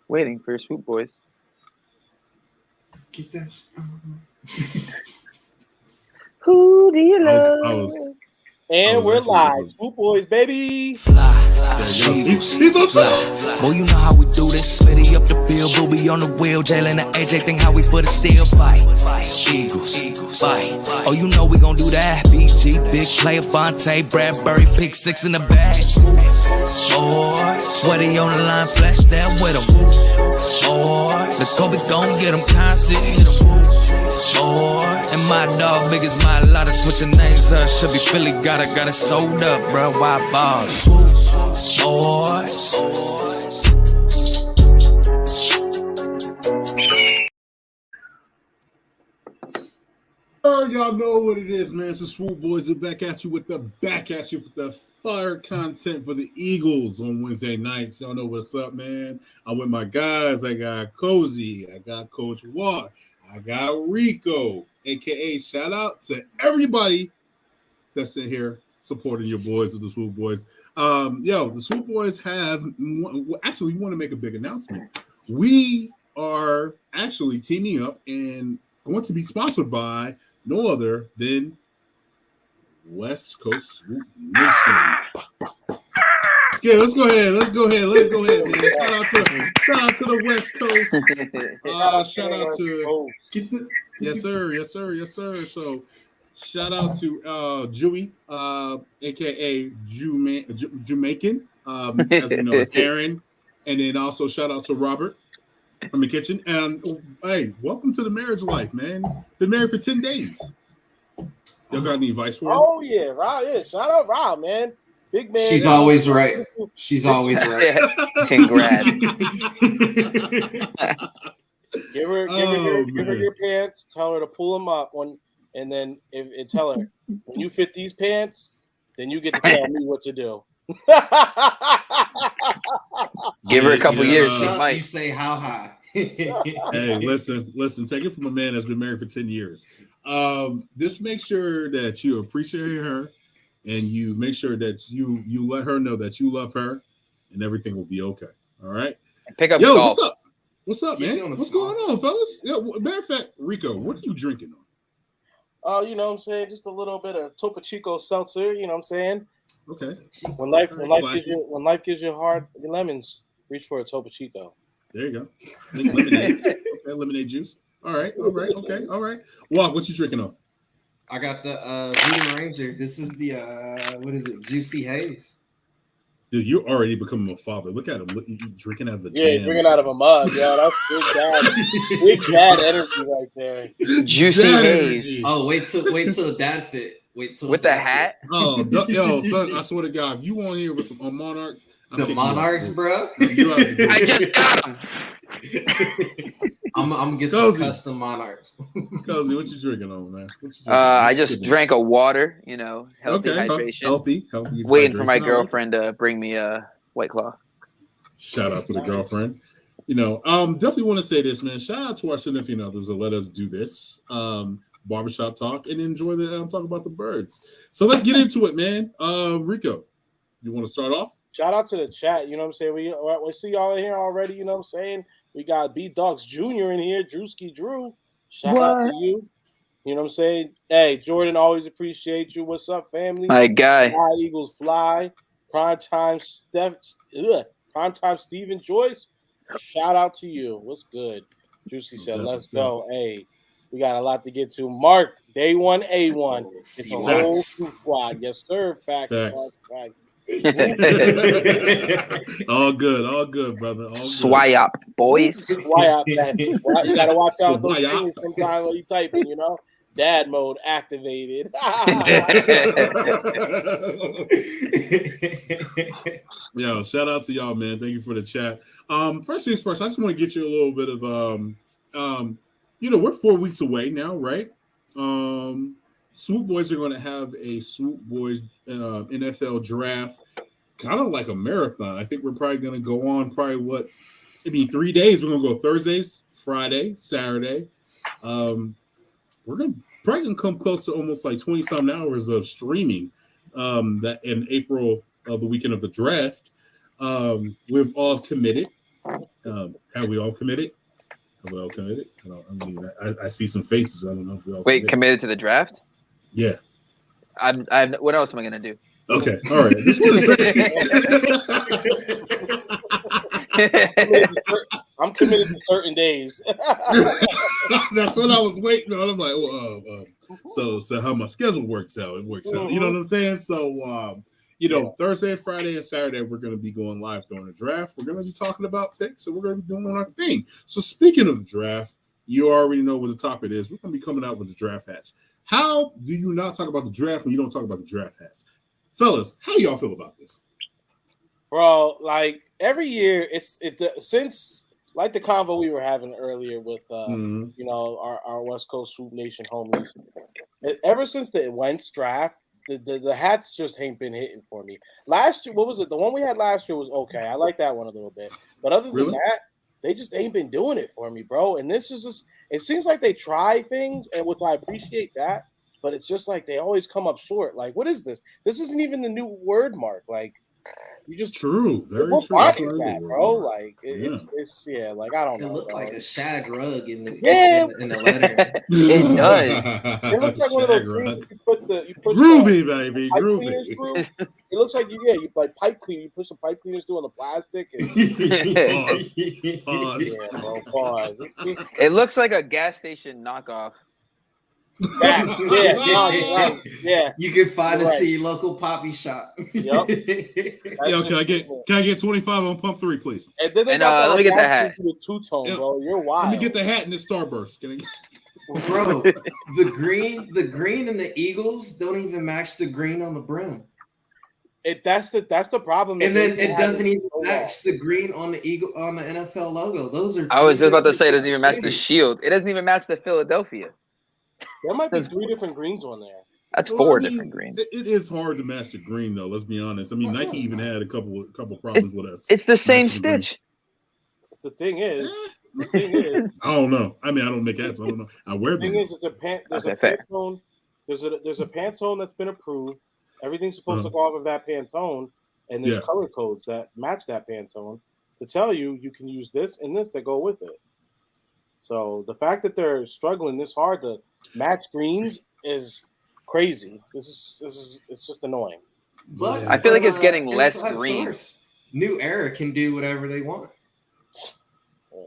Waiting for Swoop Boys. Get that. Who do you I love? was And we're actually live. looking. Swoop Boys, baby. He's on top. Boy, you know how we do this. Smitty up the bill, booby on the wheel. Jalen and AJ think how we for the steel fight. Eagles, fight. Oh, you know we gon' do that. BG, big player, Bonte, Bradbury, pick 6 in the bag. Boy, sweaty on the line, flash that with him. Boy, the Kobe gon' get him, constant hit him. Boy, and my dog, big as my lot of switching names up. Should be Philly, got it sold up, bro. Why balls? Boys. Oh, y'all know what it is, man. It's the Swoop Boys. We're back at you with the fire content for the Eagles on Wednesday nights. Y'all know what's up, man. I'm with my guys. I got Cozy. I got Coach Watt. I got Rico, a.k.a. shout out to everybody that's in here supporting your boys, the Swoop Boys. The Swoop Boys we want to make a big announcement. We are actually teaming up and going to be sponsored by no other than West Coast Swoop Nation. Yeah, let's go ahead, man. Shout out to the West Coast. Shout out to yes, sir. So shout out to Jewy, aka Jamaican, as we know as Aaron, and then also shout out to Robert from the kitchen. And hey, welcome to the marriage life, man. Been married for 10 days. Y'all got any advice for him? Oh yeah, Rob. Yeah, shout out Rob, man. Big man. She's always right. She's always right. Congrats. Give her your pants. Tell her to pull them up and then tell her when you fit these pants, then you get to tell me what to do. Give her a couple years. She You might. say how high? Hey, listen. Take it from a man that's been married for 10 years. Just make sure that you appreciate her, and you make sure that you let her know that you love her, and everything will be okay. All right. Pick up Yo, golf. What's up, man? What's going on, fellas? Matter of fact, Rico, what are you drinking on? Oh, you know what I'm saying? Just a little bit of Topo Chico seltzer, you know what I'm saying? Okay. When life gives you hard lemons, reach for a Topo Chico. There you go. Lemonades. Okay, lemonade juice. All right. Okay. All right. Walk, what you drinking on? I got the Voodoo Ranger. This is the what is it? Juicy Haze. Dude, you're already becoming a father. Look at him. You drinking out of the Yeah, drinking out of a mug. Yeah, that's big dad energy right there. Juicy dad haze. energy. Oh, wait till dad fit. Wait till With the hat. Oh, yo, son, I swear to God, if you want here with some Monarchs, The Monarchs, bro. I just got him. I'm gonna get some custom Monarchs. Cozy, what you drinking on, man? I just drank a water, healthy Okay, hydration. Healthy. Waiting for my hydration. girlfriend to bring me a White Claw. Shout out to the girlfriend. Definitely want to say this, man. Shout out to our significant others that let us do this. Barbershop talk and enjoy the talk about the birds. So let's get into it, man. Rico, you want to start off? Shout out to the chat. You know what I'm saying? We see y'all in here already. You know what I'm saying? We got B Dogs Jr. in here. Drewski Drew. Shout out to you. You know what I'm saying? Hey, Jordan, always appreciate you. What's up, family? My guy. Fly Eagles fly. Primetime Stephen Joyce. Shout out to you. What's good? Juicy said, let's go. Hey, we got a lot to get to. Mark, day one, A1. It's a whole squad. Yes, sir. Facts. All good, brother. All good. Swayop, boys. Swayop. You got to watch out those things sometimes when you typing, Dad mode activated. Yo, shout out to y'all, man. Thank you for the chat. First things first, I just want to get you a little bit of we're 4 weeks away now, right? Swoop Boys are going to have a Swoop Boys NFL draft, kind of like a marathon. I think we're probably going to go on 3 days. We're going to go Thursdays, Friday, Saturday. We're probably come close to almost like 20-some hours of streaming that in April of the weekend of the draft. We've all committed. Have we all committed? Have we all committed? I see some faces. I don't know if we all committed to the draft? Yeah. What else am I gonna do? Okay. All right. Just want to say. I'm committed to certain days. That's what I was waiting on. I'm like, so how my schedule works out. It works out. You know what I'm saying? So, Thursday, Friday, and Saturday, we're going to be going live during the draft. We're going to be talking about picks, and we're going to be doing our thing. So, speaking of the draft, you already know what the topic is. We're going to be coming out with the draft hats. How do you not talk about the draft when you don't talk about the draft hats? Fellas, how do y'all feel about this? Bro, like every year, since like the convo we were having earlier with our West Coast Swoop Nation homies. Ever since the Wentz draft, the hats just ain't been hitting for me. Last year, what was it? The one we had last year was okay. I like that one a little bit, but other than that, they just ain't been doing it for me, bro. And this is just. It seems like they try things, and which I appreciate that, but it's just like they always come up short. Like, what is this? This isn't even the new word mark. Like, you just true. Very what true. font is that, bro? Like, it's like I don't know. It looked like a shag rug in the It letter. does. It looks like one of those things you put groovy, baby, groovy. It looks like you like pipe cleaner. You put some pipe cleaners through on the plastic. And... Pause. Yeah, bro, pause. It looks like a gas station knockoff. Yeah. You can find a local poppy shop. Yep. Yo, can I get 25 on pump 3, please? And then they got let me get that hat. Two-tone, bro. You're wild. Let me get the hat and the Starburst. Bro, the green and the Eagles don't even match the green on the brim. That's the problem. And then it doesn't even match the green on the NFL logo. Those are. I was just about to say it doesn't even match the shield. It doesn't even match the Philadelphia. There might be 3 different greens on there. That's 4 different greens. It is hard to match the green, though. Let's be honest. I mean, Nike even had a couple problems with us. It's the same stitch. The thing is, I don't know. I mean, I don't make hats. I don't know. I wear them. The thing is, there's a Pantone. There's a Pantone that's been approved. Everything's supposed to go off of that Pantone, and there's color codes that match that Pantone to tell you can use this and this to go with it. So the fact that they're struggling this hard to match greens is crazy. It's just annoying. But I feel like it's getting less green. New Era can do whatever they want.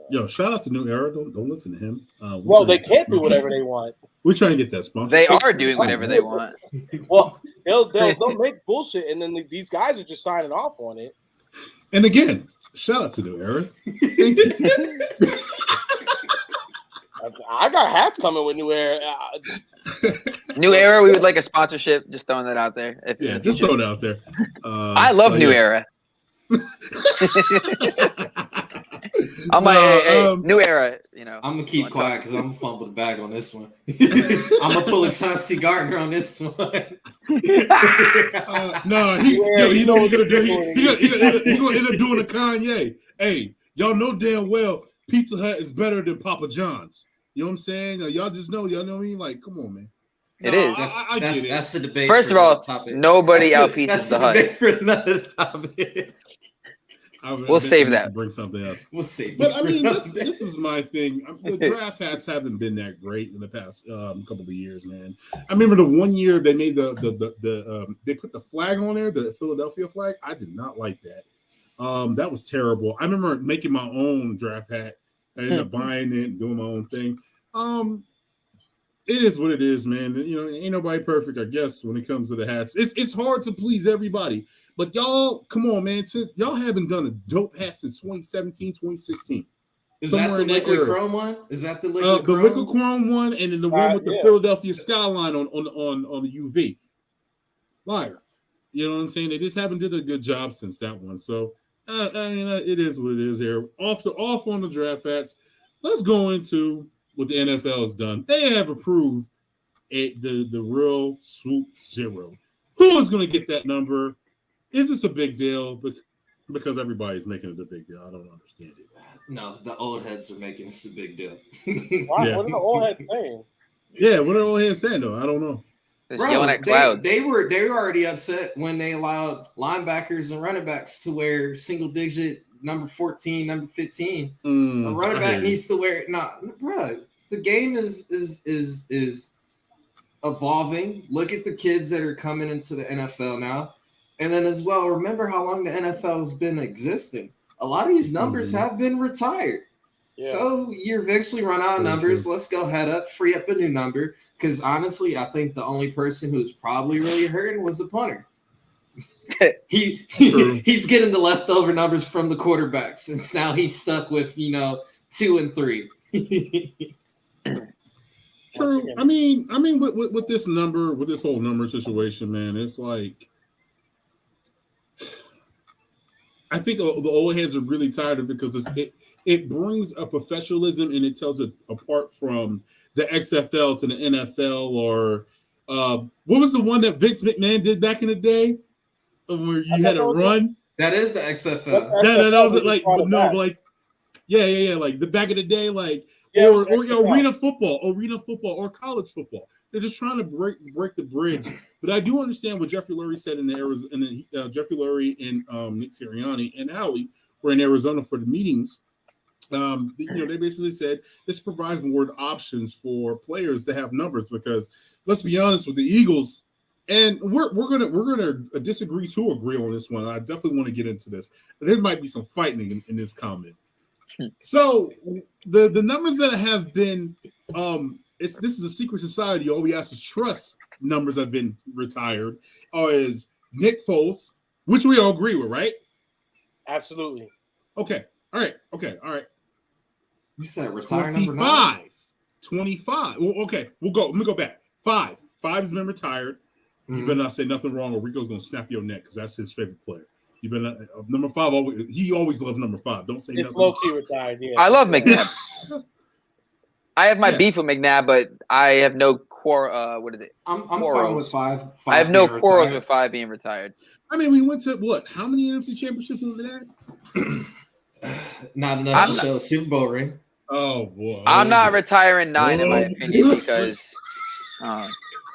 Yo, shout out to New Era. Don't listen to him. Well, they can't do whatever they want. We're trying to get that sponsor. They are doing whatever they want. Well, they'll make bullshit, and then these guys are just signing off on it. And again, shout out to New Era. Thank you. I got hats coming with New Era. New Era, we would like a sponsorship. Just throwing that out there. Just throw it out there. I love New Era. I'm like, hey, New Era. I'm gonna keep quiet because I'm gonna fumble the bag on this one. I'm gonna pull a Chauncey Gardner on this one. No, you know what he's gonna do? He's gonna end up doing a Kanye. Hey, y'all know damn well Pizza Hut is better than Papa John's. You know what I'm saying? Y'all just know. Y'all know what I mean? Like, come on, man. It is. I get it. That's the debate. First of all, nobody out pizzas the Hut. That's for another topic. We'll save that. Bring something else. We'll save. But I mean, this is my thing. The draft hats haven't been that great in the past couple of years, man. I remember the one year they made they put the flag on there, the Philadelphia flag. I did not like that. That was terrible. I remember making my own draft hat. I ended up buying it and doing my own thing. It is what it is, man. Ain't nobody perfect, I guess, when it comes to the hats. It's hard to please everybody. But y'all, come on, man. Since y'all haven't done a dope hat since 2017, 2016. Is that the liquid chrome one? Is that the liquid chrome? The liquid chrome one, and then the one with the Philadelphia skyline on the UV. Liar. You know what I'm saying? They just haven't did a good job since that one. So, it is what it is here. Off on the draft hats. Let's go into what the NFL has done. They have approved the real Swoop 0. Who is going to get that number? Is this a big deal? Because everybody's making it a big deal. I don't understand it. No, the old heads are making this a big deal. What are the old heads saying? Yeah, what are the old heads saying though? I don't know. Bro, yelling at clouds. They were already upset when they allowed linebackers and running backs to wear single digit number 14, number 15. The running back needs to wear it. Bro, the game is evolving. Look at the kids that are coming into the NFL now. And then as well, remember how long the NFL has been existing. A lot of these numbers have been retired. Yeah. So you eventually run out of numbers. True. Let's go head up, free up a new number. Because honestly, I think the only person who's probably really hurting was the punter. He's getting the leftover numbers from the quarterbacks, since now he's stuck with 2 and 3. True. I mean, with this number, with this whole number situation, man, it's like I think the old heads are really tired of it because it brings a professionalism and it tells it apart from the XFL to the NFL or what was the one that Vince McMahon did back in the day where you had a run? That is the XFL. That was like like the back of the day, like or arena football or college football. They're just trying to break the bridge. But I do understand what Jeffrey Lurie said in Arizona, and Jeffrey Lurie and Nick Sirianni and Howie were in Arizona for the meetings. They basically said this provides more options for players to have numbers because let's be honest with the Eagles, and we're gonna disagree to agree on this one. I definitely want to get into this, but there might be some fighting in this comment. So the numbers that have been this is a secret society. All we ask is trust numbers have been retired, or is Nick Foles, which we all agree with, right? Absolutely. Okay. All right. You said retire 25. Well, okay. Let me go back. 5 has been retired. You better not say nothing wrong or Rico's going to snap your neck because that's his favorite player. You better number 5. He always loves number 5. Don't say nothing. It's low-key retired, yeah. I love McNabb. I have my beef with McNabb, but I have no what is it? I'm fine with 5. I have no quarrels with 5 being retired. I mean, we went to what? How many NFC championships were there? Not enough to show a Super Bowl ring. Oh boy! I'm not retiring 9 in my opinion because,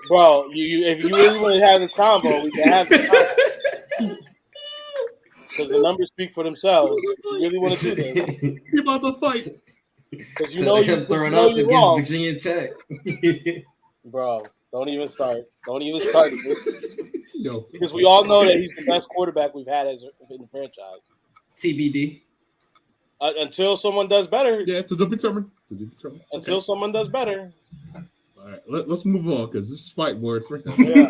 bro, if you really want to have this combo, we can have this combo. Because the numbers speak for themselves. If you really want to do this, you're about to fight. Because you're throwing up against wrong. Virginia Tech, bro. Don't even start. Because we all know that he's the best quarterback we've had in the franchise. TBD. Until someone does better. Yeah, to be determined. Until someone does better. All right, let's move on because this is fight word for him. Yeah.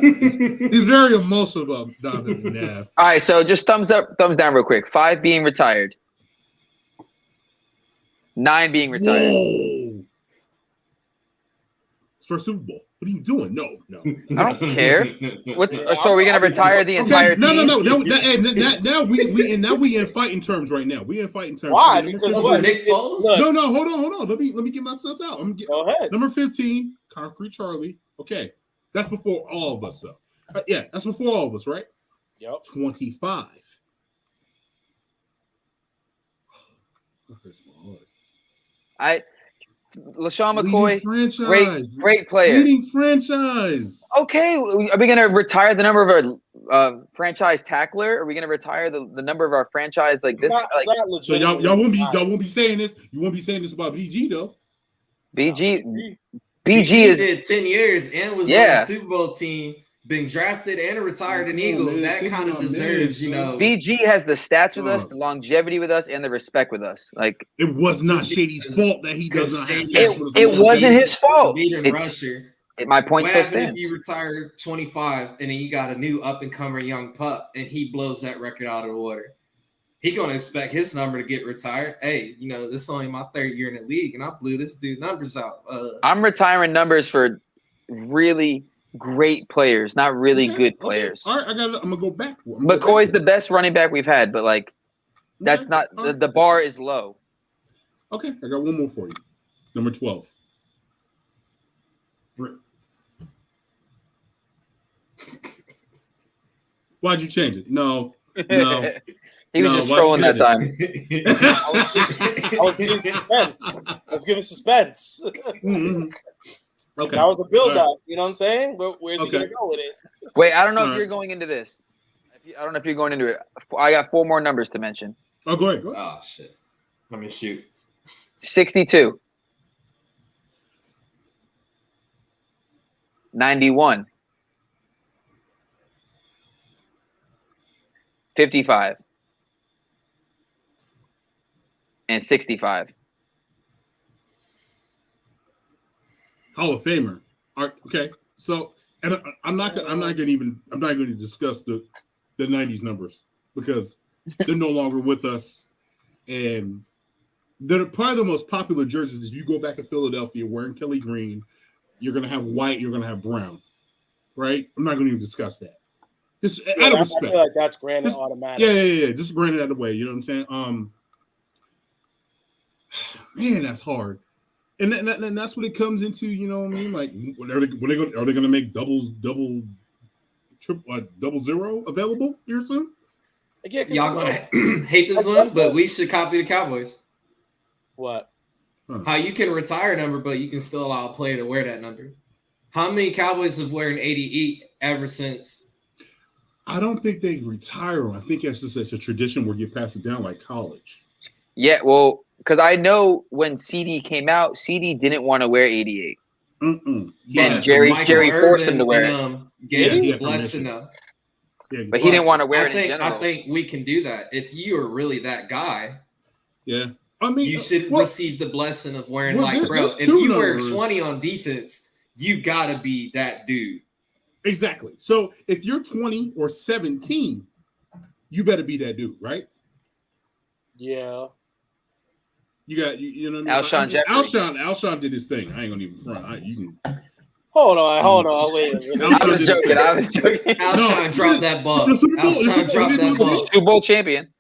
He's very emotional about Donovan McNabb. All right, so just thumbs up, thumbs down real quick. 5 being retired. 9 being retired. Whoa. It's for a Super Bowl. What are you doing? No. I don't care. So are we gonna retire the entire team? No. Now we in fighting terms right now. We in fighting terms. Why? Because Nick Foles? No. Hold on. Let me get myself out. Go ahead. Number 15, Concrete Charlie. Okay, that's before all of us though. Yeah, that's before all of us, right? Yep. 25. LaShawn McCoy, great player. Leading franchise. Okay, are we going to retire the number of our franchise tackler? Are we going to retire the number of our franchise like this? So y'all won't be saying this. You won't be saying this about BG though. BG did 10 years and was on the Super Bowl team. Been drafted and retired an Eagle. That kind of deserves, BG has the stats with us, the longevity with us, and the respect with us. Like it was not Shady's fault that he does not have stats. It wasn't his fault. Rusher. My point still stands. If you retire 25 and then you got a new up and comer young pup and he blows that record out of the water, he gonna expect his number to get retired. Hey, this is only my 3rd year in the league and I blew this dude numbers out. I'm retiring numbers for really great players, not really good players. All right, I'm gonna go back. McCoy's the best running back we've had, but that's not the bar is low. Okay, I got one more for you. Number 12. Why'd you change it? No. He was just trolling that time. I was giving suspense. Mm-hmm. Okay. That was a build-up. You know what I'm saying? Where's he going to go with it? Wait, I don't know if you're going into this. I don't know if you're going into it. I got 4 more numbers to mention. Oh, go ahead. Oh shit. Let me shoot. 62. 91. 55. And 65. Hall of Famer. Okay, so and I'm not going to discuss the 90s numbers because they're no longer with us, and they're probably the most popular jerseys. If you go back to Philadelphia wearing Kelly Green, you're going to have white, you're going to have brown, right? I'm not going to even discuss that. Just out of respect. I feel like that's granted automatic. Yeah. Just granted out of the way. You know what I'm saying? Man, that's hard. And that's what it comes into. You know what I mean? Like, are they going to make double zero available here soon? Again, y'all gonna hate this one, but we should copy the Cowboys. What? How you can retire a number, but you can still allow a player to wear that number. How many Cowboys have wearing 88 ever since? I don't think they retire them. I think it's a tradition where you pass it down like college. Yeah, well, because I know when CD came out, CD didn't want to wear 88. Yeah. And Jerry forced him to wear it. Gave blessing them. Yeah, but he didn't want to wear it in general. I think we can do that. If you are really that guy, yeah. I mean, you should receive the blessing of wearing bro. If you wear 20 on defense, you gotta be that dude. Exactly. So if you're 20 or 17, you better be that dude, right? Yeah. You got you know what I mean? Jeffery. Alshon did his thing. I ain't gonna even front. You can. Hold on, wait. I was joking. Alshon dropped that ball. Alshon dropped that ball. Super Bowl champion.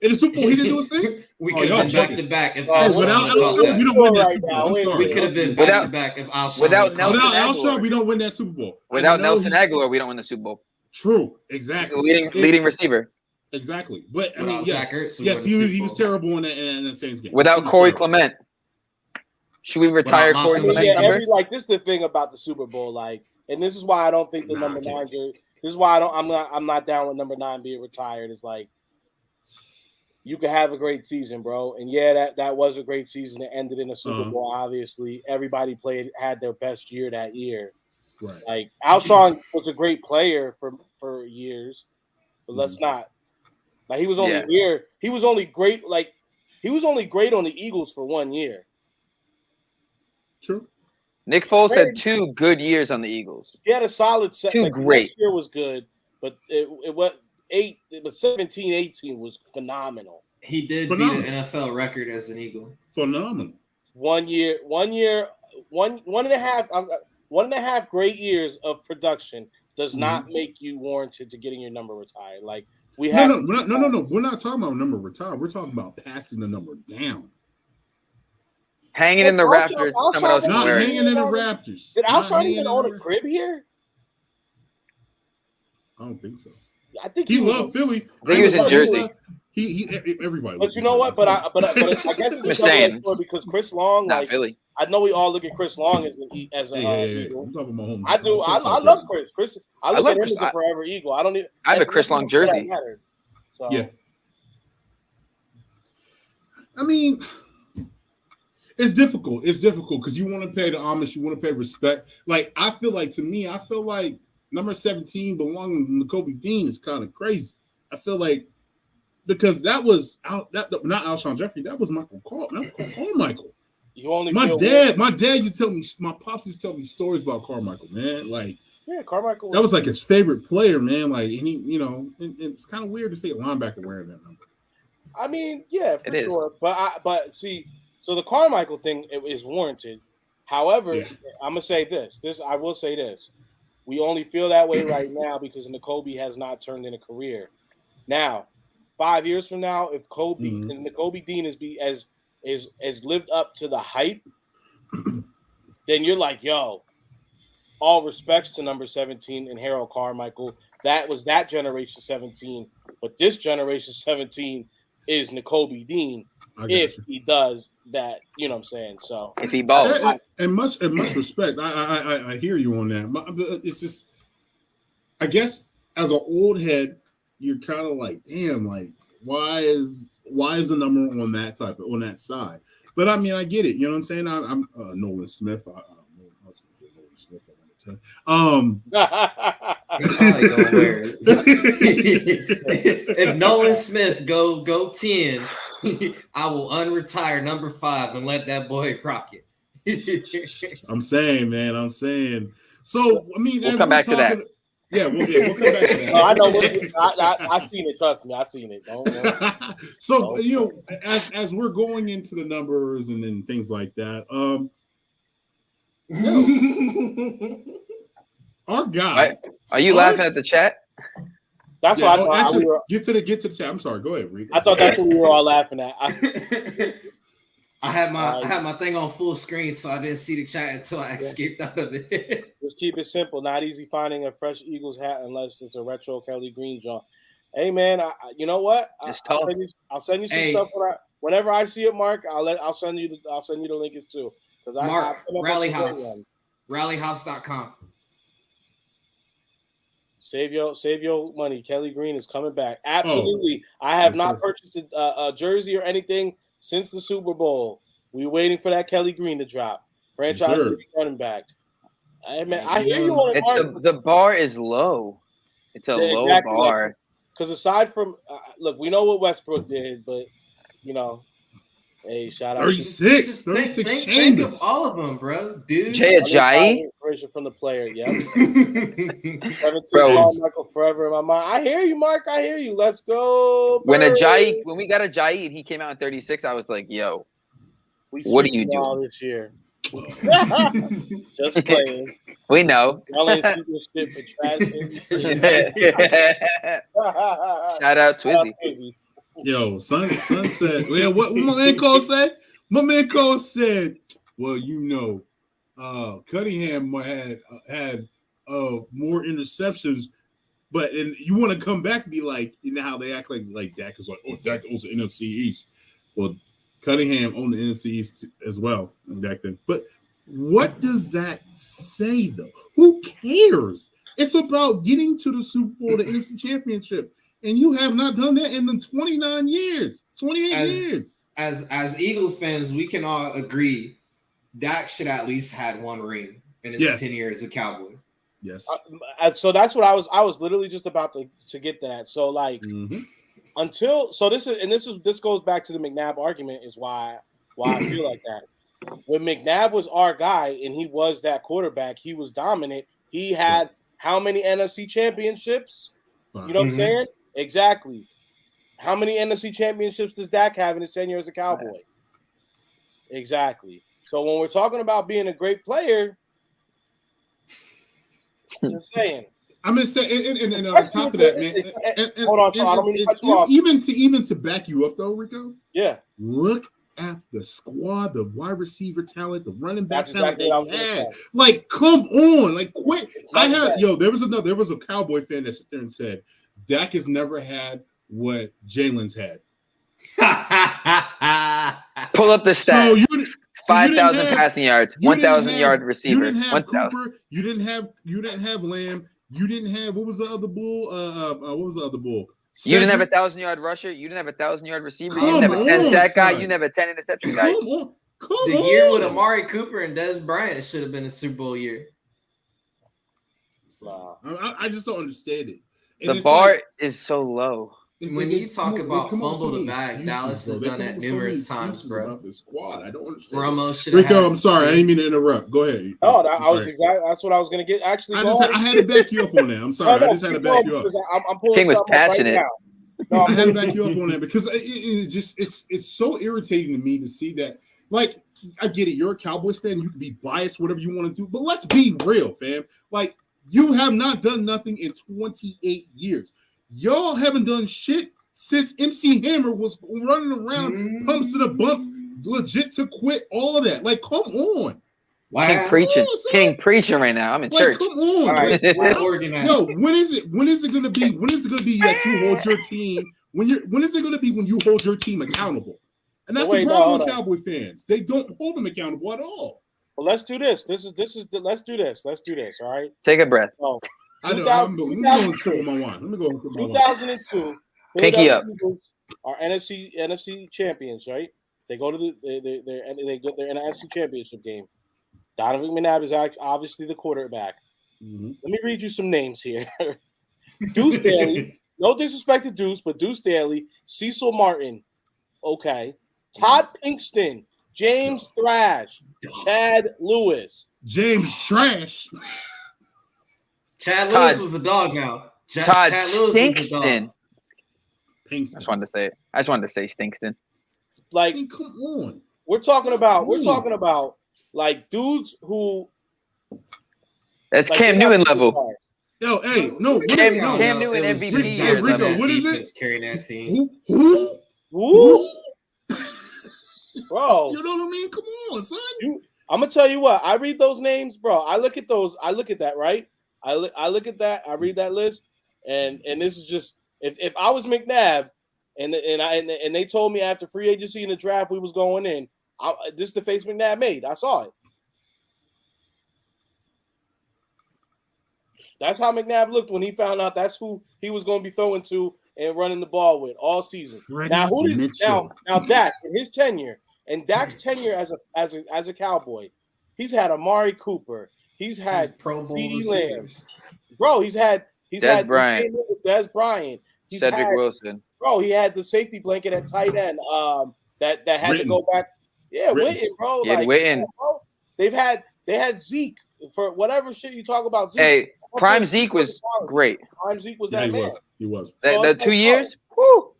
In the Super Bowl, he didn't do his thing. We could have been back to back if without Alshon, we don't win that Super Bowl. I'm sorry. We could have been back to back if Alshon. Without Alshon, we don't win that Super Bowl. Without Nelson Aguilar, we don't win the Super Bowl. True, exactly. Leading receiver. Exactly, but I mean, yes, he was terrible in that Saints game. Without Corey Clement, should we retire Corey Clement? Yeah, this is the thing about the Super Bowl, like, and this is why I don't think the number 9. This is why I'm not down with number 9 being retired. It's like you could have a great season, bro, and yeah, that was a great season. It ended in a Super Bowl. Obviously, everybody had their best year that year. Right. Like Alshon was a great player for years, but let's not. Like he was only here. He was only great. Like he was only great on the Eagles for 1 year. True. Nick Foles had 2 good years on the Eagles. He had a solid set. 2 great. Last year was good, but it was 17-18 was phenomenal. He did beat an NFL record as an Eagle. Phenomenal. 1 year, 1.5 great years of production does not make you warranted to getting your number retired. Like we have no. We're not talking about number retired. We're talking about passing the number down. Hanging in the rafters. Someone else not hanging in the rafters. Did Alshon even own a crib here? I don't think so. I think he loved Philly. I think he was in Jersey. He everybody. But you know what? But I guess it's a story because Chris Long, not Philly. I know we all look at Chris Long as a Eagle. I'm talking about home. I do. I love Chris. I look at him as a forever Eagle. I have a Chris Long jersey. So. Yeah. I mean, it's difficult. It's difficult because you want to pay the homage, you want to pay respect. Like I feel like number 17 belonging to Kobe Dean is kind of crazy. I feel like because that was not Alshon Jeffery, that was Michael Carmichael. My dad used to tell me, my pops used to tell me stories about Carmichael, man. Like, yeah, Carmichael. That was like his favorite player, man. Like, and he, and it's kind of weird to see a linebacker wearing that number. I mean, yeah, for sure. But see, so the Carmichael thing is warranted. However, I'm gonna say this. I will say this. We only feel that way right now because N'Kobe has not turned in a career. Now, 5 years from now, if N'Kobe Dean is lived up to the hype, then you're like, yo, all respects to number 17 and Harold Carmichael. That was that generation 17, but this generation 17 is N'Kobe Dean if he does that. You know what I'm saying? So if he balls, and much respect. I hear you on that. It's just, I guess, as an old head, you're kind of like, damn, like Why is the number on that side? But I mean, I get it. You know what I'm saying? I'm Nolan Smith. If Nolan Smith go 10, I will unretire number 5 and let that boy rock it. I'm saying, man. I'm saying. So I mean, we'll come back to that. Yeah, we'll come back to that. No, I know. I've seen it. Trust me, I've seen it. So you know, as we're going into the numbers and then things like that, our guy. Are you laughing at the chat? That's why I thought actually, get to the chat. I'm sorry. Go ahead, Reed. I thought that's what we were all laughing at. I had my thing on full screen, so I didn't see the chat until I escaped out of it. Just keep it simple. Not easy finding a fresh Eagles hat unless it's a retro Kelly Green John. Hey man, you know what? I'll send you some stuff whenever I see it, Mark. I'll send you the link too. Mark, Rally House, rallyhouse.com. Save your money. Kelly Green is coming back. Absolutely. I have not purchased a jersey or anything since the Super Bowl. We're waiting for that Kelly Green to drop. Franchise running back. Hey, man, I hear you on it. The bar is low. It's a low bar. Because aside from look, we know what Westbrook did, but you know, hey, shout out 36 Think changes. of all of them, bro. Dude, Jay Ajayi. Inspiration from the player, yeah. 17 Michael forever in my mind. I hear you, Mark. I hear you. Let's go. When we got Ajayi and he came out in 36, I was like, yo, what are you doing this year? Just playing. We know. Y'all ain't super shit for trash. Shout out Twizzy. Yo, son said, well, what my man Cole said? My man Cole said, well, you know, Cunningham had more interceptions, but and you want to come back and be like, you know how they act like Dak is like, oh, Dak owns the NFC East. Well, Cunningham owned the NFC East as well back then. But what does that say though? Who cares? It's about getting to the Super Bowl, the NFC Championship. And you have not done that in the 29 years, 28 years. As Eagles fans, we can all agree Dak should at least had one ring in his 10 years of Cowboys. Yes. So that's what I was literally just about to get to that. So like this goes back to the McNabb argument is why I feel like that. When McNabb was our guy and he was that quarterback, he was dominant. He had how many NFC championships? You know what I'm saying? Exactly. How many NFC championships does Dak have in his 10 years as a Cowboy? Exactly. So when we're talking about being a great player, just saying. I'm gonna say, and on top of that, man. Hold on, so I don't mean to cut you off. Even to back you up, though, Rico. Yeah. Look at the squad, the wide receiver talent, the running back talent exactly they had. Like, come on, like, quit. There was a Cowboy fan that sat there and said, Dak has never had what Jalen's had. Pull up the stats. So 5,000 passing yards, 1,000 yard receiver. You didn't have Cooper. You didn't have Lamb. You didn't have what was the other bull? What was the other bull? You didn't have a 1,000-yard rusher. You didn't have a 1,000-yard receiver. You didn't have a 10 sack guy. You didn't have a 10 interception guy. The year with Amari Cooper and Des Bryant should have been a Super Bowl year. I just don't understand it. And the bar is so low. When you talk about fumble the bag, Dallas has done that numerous times, bro. About the squad, I don't understand. Rico, I'm sorry, I didn't mean to interrupt. Go ahead. No, that's what I was going to get. Actually, I had to back you up on that. I'm sorry, I just had to back you up. I'm pulling King was passionate. Right now. I had to back you up on that because it's so irritating to me to see that. Like, I get it, you're a Cowboys fan, you can be biased, whatever you want to do, but let's be real, fam. Like, you have not done nothing in 28 years. Y'all haven't done shit since MC Hammer was running around, pumps to the bumps, legit to quit, all of that. Like, come on. Wow. King preaching right now. I'm in church. Come on. Right. No, when is it gonna be that you hold your team? When is it gonna be when you hold your team accountable? And that's the problem with Cowboy fans. They don't hold them accountable at all. Well, let's do this. Let's do this. All right. Take a breath. Oh, I know. Let me go and sip my wine. 2002. Pinky up. are NFC champions, right? They go to they're in an NFC championship game. Donovan McNabb is obviously the quarterback. Mm-hmm. Let me read you some names here. Deuce Staley, no disrespect to Deuce, but Deuce Staley, Cecil Martin, okay. Todd Pinkston, James Thrash, Chad Lewis. James Trash. Chad Lewis was a dog now. Todd Chad Lewis was a dog. Stinkston. I Pinkston. just wanted to say it. I just wanted to say Stinkston. Like, I mean, come on. we're talking about like dudes who That's like, Cam they're not Newton level. superstars. Yo, hey, no, what Cam- is, no. Cam Newton it was MVP just or something. that What is it? defense carrying that team. Who? Woo, bro. You know what I mean? Come on, son. I'm gonna tell you what. I read those names, bro. I look at those. I look at that, right? I look at that. I read that list, and this is just if I was McNabb, and they told me after free agency and the draft we was going in, this is the face McNabb made. I saw it. That's how McNabb looked when he found out that's who he was going to be throwing to and running the ball with all season. Now Dak in his tenure and Dak's tenure as a Cowboy, he's had Amari Cooper, he's had Pro Bowl CeeDee Lamb, receivers. bro. He's had Des Bryant. Des Bryant. He's Cedric had, Wilson. bro. He had the safety blanket at tight end. That had to go back. Yeah, Witten, bro. Yeah, Witten. Bro, they had Zeke for whatever shit you talk about. Zeke. Hey, prime Zeke was great. Prime Zeke was Yeah, that he man. was. He was. So The it's 2 like, years? Woo.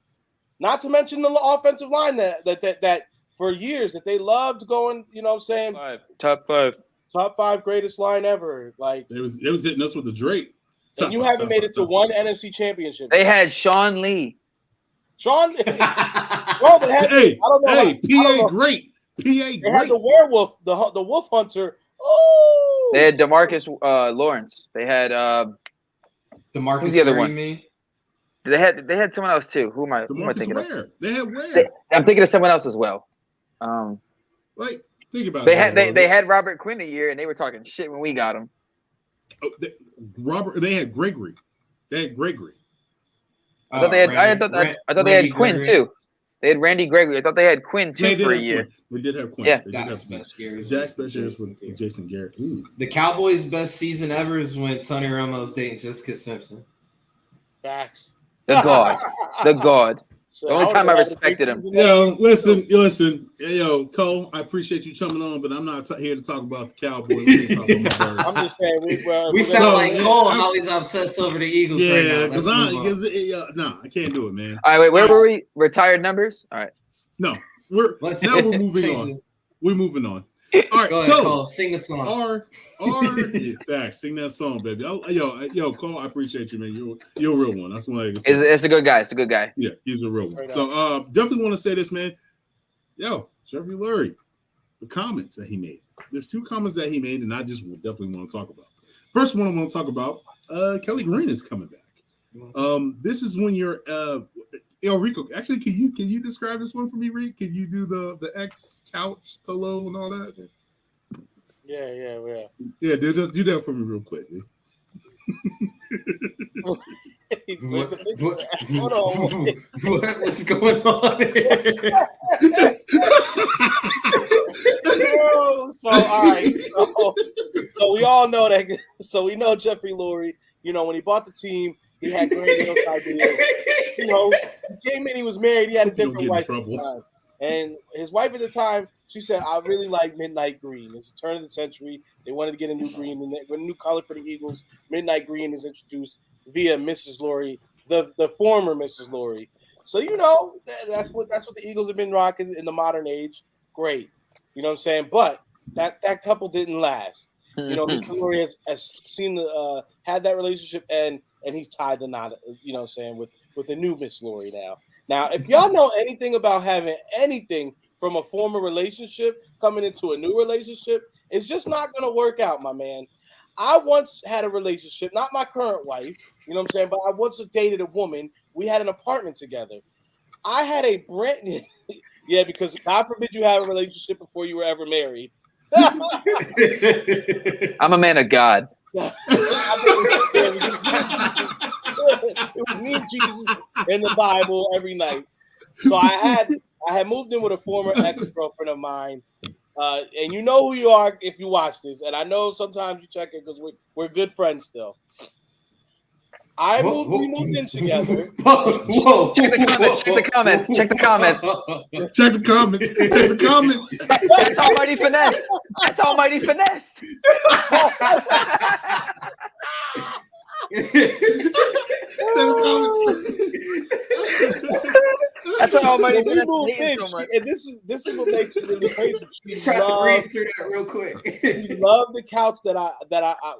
Not to mention the offensive line that for years that they loved going, you know what I'm saying? Top five. Top 5 greatest line ever. Like, It was hitting us with the Drake. and you haven't made it to one NFC championship. They had Sean Lee. Sean, bro, they had, Hey, I don't know. hey, I don't know. PA great. PA They had great. the werewolf, the wolf hunter. Oh, They had DeMarcus Lawrence. They had DeMarcus Who's the other Ware, one? you mean? they had someone else too. Who am I DeMarcus thinking of? Ware. They had Ware. I'm thinking of someone else as well. Like, think about They it. had bro. they had Robert Quinn a year and they were talking shit when we got him. They had Gregory. They had Gregory. I thought they had I thought they had Quinn Gregory. too. They had Randy Gregory. I thought they had Quinn too They did for a have year. Quinn. We did have Quinn. Yeah. They did have Dak's Quinn. best years. Dak's was best years Jason with Garrett. Jason Garrett. Ooh. The Cowboys' best season ever is when Tony Romo's dating Jessica Simpson. facts. The God. The God. So The only would've time I had a respected great him. season Yo, there. listen. Yo, Cole, I appreciate you coming on, but I'm not here to talk about the Cowboys. We're here to talk about the Birds. I'm just saying We sound No, like man, Cole, I'm- how he's obsessed over the Eagles right Yeah, now. because Let's move on. no, I can't do it, man. All right, wait, where were we? Retired numbers? All right. No, we're Let's- now we're moving change on. it. We're moving on. All right, Go ahead, so Cole. Sing the song. yeah, facts. Sing that song, baby. Yo, Cole, I appreciate you, man. You're a real one. That's what I say. It's a good guy. It's a good guy. Yeah, he's a real one. Right So definitely want to say this, man. Yo, Jeffrey Lurie, the comments that he made. There's 2 comments that he made, and I just will definitely want to talk about. First one I want to talk about, Kelly Green is coming back. This is when you're Rico. Actually, can you describe this one for me, Rick? Can you do the X couch pillow and all that? Yeah. Yeah, do that for me real quick. Dude. Where's the picture? Hold on. What's going on here? So all right. So we all know that. So we know Jeffrey Lurie. You know, when he bought the team, he had grandiose ideas. You know, he came in, he was married, he had a Don't different get in wife at trouble. the time. And his wife at the time, she said, I really like midnight green. It's the turn of the century. They wanted to get a new green, and a new color for the Eagles. Midnight green is introduced via Mrs. Lurie, the former Mrs. Lurie. So, you know, that's what the Eagles have been rocking in the modern age. Great. You know what I'm saying? But that couple didn't last. You know, Mr. Lurie has seen had that relationship and he's tied the knot, you know what I'm saying, with the new Miss Lurie now. Now, if y'all know anything about having anything from a former relationship coming into a new relationship, it's just not going to work out, my man. I once had a relationship, not my current wife, you know what I'm saying, but I once dated a woman. We had an apartment together. I had a brand new, yeah, because God forbid you have a relationship before you were ever married. I'm a man of God. It was me and Jesus in the Bible every night. So I had moved in with a former ex-girlfriend of mine. And you know who you are if you watch this. And I know sometimes you check it because we're good friends still. We moved in together. Whoa. Check the comments. Check the comments. Check the comments. Check the comments. That's almighty finesse. That's almighty finesse. That's why almighty finesse hating so much. And this is what makes it really crazy. Try to breathe through that real quick. She loved the couch that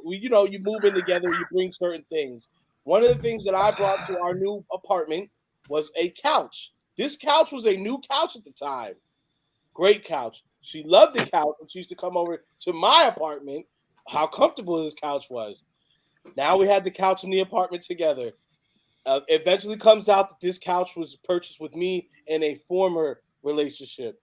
you move in together, you bring certain things. One of the things that I brought to our new apartment was a couch. This couch was a new couch at the time. Great couch. She loved the couch and she used to come over to my apartment. How comfortable this couch was. Now we had the couch in the apartment together. Eventually comes out that this couch was purchased with me in a former relationship.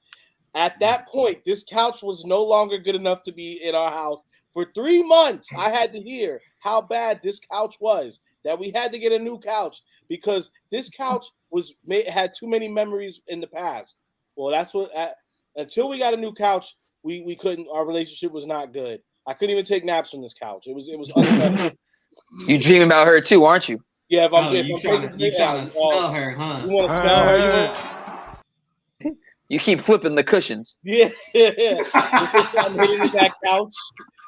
At that point, this couch was no longer good enough to be in our house. For 3 months, I had to hear how bad this couch was, that we had to get a new couch because this couch had too many memories in the past. Well, that's what until we got a new couch, we couldn't. Our relationship was not good. I couldn't even take naps on this couch. It was unacceptable. You dream about her too, aren't you? Yeah, if I'm you trying to smell her, huh? You want to smell her? You keep flipping the cushions. Yeah. Is there something hidden in that couch?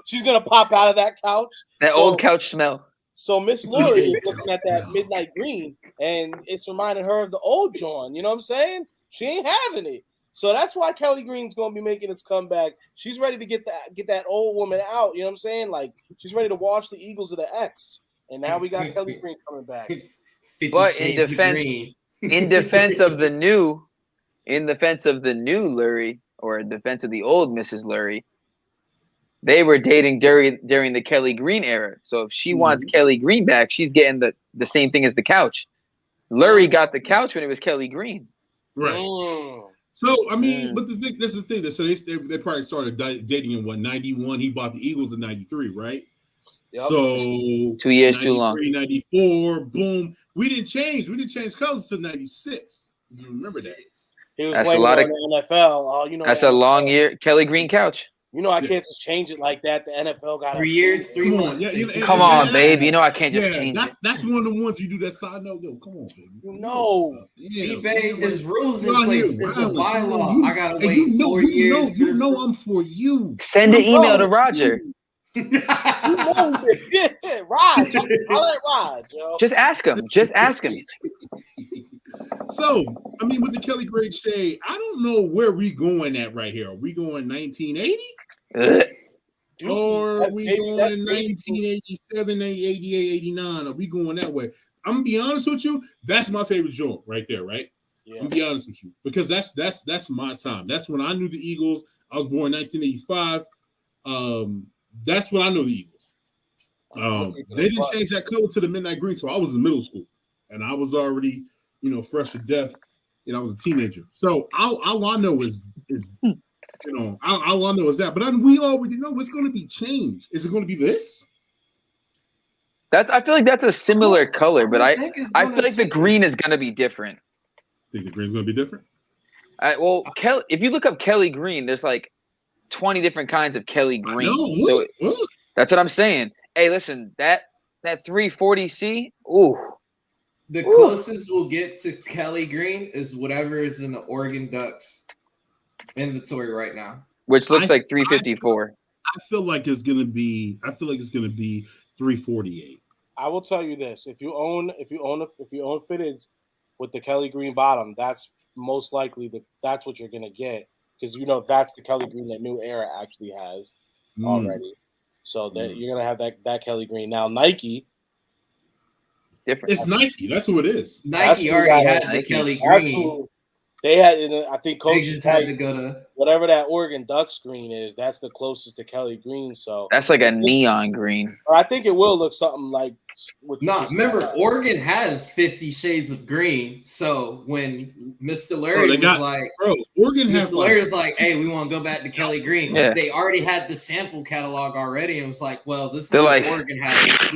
She's gonna pop out of that couch. That old couch smell. So Miss Lurie is looking at that midnight green, and it's reminding her of the old John. You know what I'm saying? She ain't having it. So that's why Kelly Green's gonna be making its comeback. She's ready to get that old woman out. You know what I'm saying? Like she's ready to watch the Eagles of the X. And now we got Kelly Green coming back. But in defense of the new Lurie, or in defense of the old Mrs. Lurie, they were dating during the Kelly Green era. So if she wants Kelly Green back, she's getting the same thing as the couch. Lurie got the couch when it was Kelly Green. Right. So I mean, but this is the thing. So they probably started dating in 91. He bought the Eagles in 93, right? Yep. So 2 years too long. 94, boom. We didn't change colors until 96. You remember that? He was That's playing a lot of the NFL. That's a long year. Kelly Green couch. I can't just change it like that. The NFL got 3 years, 3 months. Come on, babe. I can't just change it. That's one of the ones you do that side note. Yo, come on, baby. See, babe, there's rules in place. It's a bylaw. I gotta wait 4 years. I'm for you. Send an email to Roger. Raj, I like Raj, yo. Just ask him. So, I mean, with the Kelly Green shade, I don't know where we going at right here. Are we going 1980? Or are we going 1987, 88, 89? Are we going that way? I'm gonna be honest with you. That's my favorite joint right there, right? Yeah. I'm gonna be honest with you because that's my time. That's when I knew the Eagles. I was born in 1985. That's when I knew the Eagles. They didn't change that color to the midnight green, so I was in middle school, and I was already, fresh to death. I was a teenager. So all I know is all I know is that. But we already know it's going to be changed. Is it going to be this? I feel like that's a similar color, but I feel like the green is going to be different. Think the green's going to be different? Kelly, if you look up Kelly Green, there's like 20 different kinds of Kelly Green. So that's what I'm saying. Hey, listen, that 340C, ooh. The closest we'll get to Kelly Green is whatever is in the Oregon Ducks inventory right now, which looks like 354. I feel like it's gonna be 348. I will tell you this: if you own fitteds with the Kelly Green bottom, that's most likely that's what you're gonna get. Because that's the Kelly Green that New Era actually has already, so that you're gonna have that Kelly Green. Now Nike, different. It's Nike. That's who it is. Nike already had the Kelly Green. They had. I think Coach just had to go to whatever that Oregon Ducks green is. That's the closest to Kelly Green. So that's like a neon green. I think it will look something like. Remember, Oregon has 50 shades of green. So when Mr. Lurie Oregon has Lurie's like, hey, we want to go back to Kelly Green. Yeah. They already had the sample catalog already, and it was like, well, this is what Oregon has.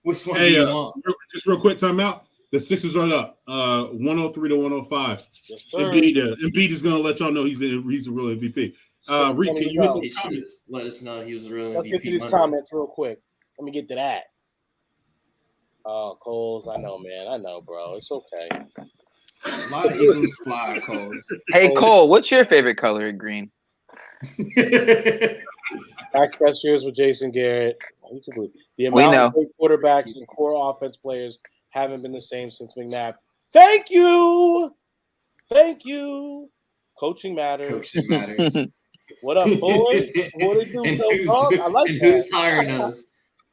Which one do you want? Just real quick, time out. The Sixers are up, 103 to 105. Yes, sir. Embiid is going to let y'all know he's a real MVP. Reed, can you hit those comments? Let us know he was a real MVP. Let's get to these comments real quick. Let me get to that. Oh, Coles, I know, man. I know, bro. It's okay. A lot of Eagles fly, Coles. Hey, Cole, what's your favorite color in green? Max best years with Jason Garrett. The amount of great quarterbacks and core offense players haven't been the same since McNabb. Thank you. Coaching matters. What up, boys? What it do, dog? I like that. Who's hiring us?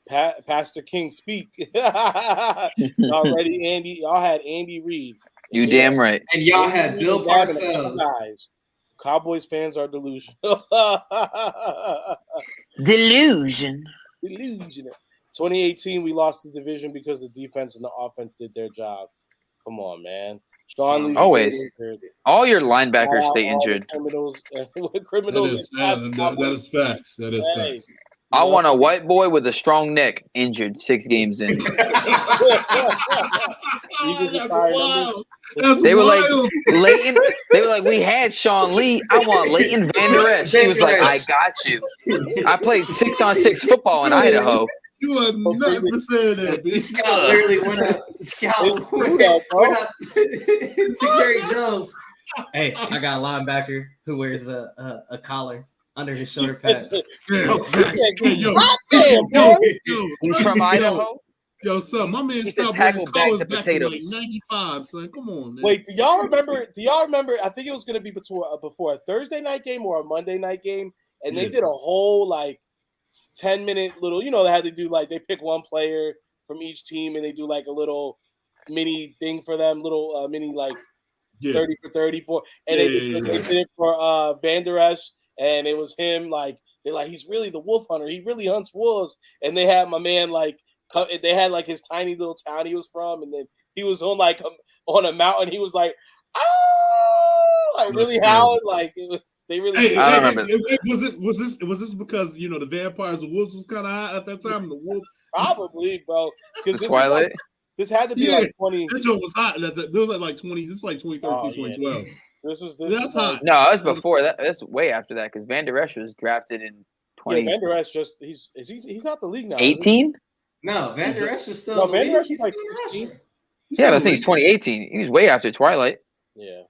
Pastor King speak. Y'all ready, Andy? Y'all had Andy Reid. You damn right. And y'all had Bill Parcells. Guys, Cowboys fans are delusional. Delusion. 2018, we lost the division because the defense and the offense did their job. Come on, man. Sean Lee always. All your linebackers stay injured. Criminals. That is facts. That is facts. I want a white boy with a strong neck injured 6 games in. That's wild. They were like, Leighton. They were like, we had Sean Lee. I want Leighton Van Der Esch. She was like, I got you. I played 6-on-6 football in Idaho. You are not for saying that. Scout literally went up. Scout went up to Jerry Jones. Hey, I got a linebacker who wears a collar under his shoulder pads. He's from Idaho. Yo, son, my man stopped wearing collars back in like 95, son. Come on, man. Wait, do y'all remember? I think it was going to be before a Thursday night game or a Monday night game, and they did a whole like 10-minute little. You know, they had to do like they pick one player from each team, and they do like a little mini thing for them, little mini like 30 for 34, and they did it for Van Der Esch, and it was him like they're like he's really the wolf hunter. He really hunts wolves, and they had my man like. They had like his tiny little town he was from, and then he was on like on a mountain. He was like, "Oh!" like really howling. Like they really. I don't remember. Was this because the vampires and wolves was kind of hot at that time? The wolf probably, bro. The Twilight. This had to be like 20. That joke was hot. It was like 20. This is like 2013, 2012. That's hot. No, it was before that. That's way after that because Van Der Esch was drafted in 20. Yeah, Van Der Esch he's out the league now. 18. No, Van Der Esch is still. No, Van Der Esch is like 16. Yeah, I think it's 2018. He was way after Twilight. Yeah.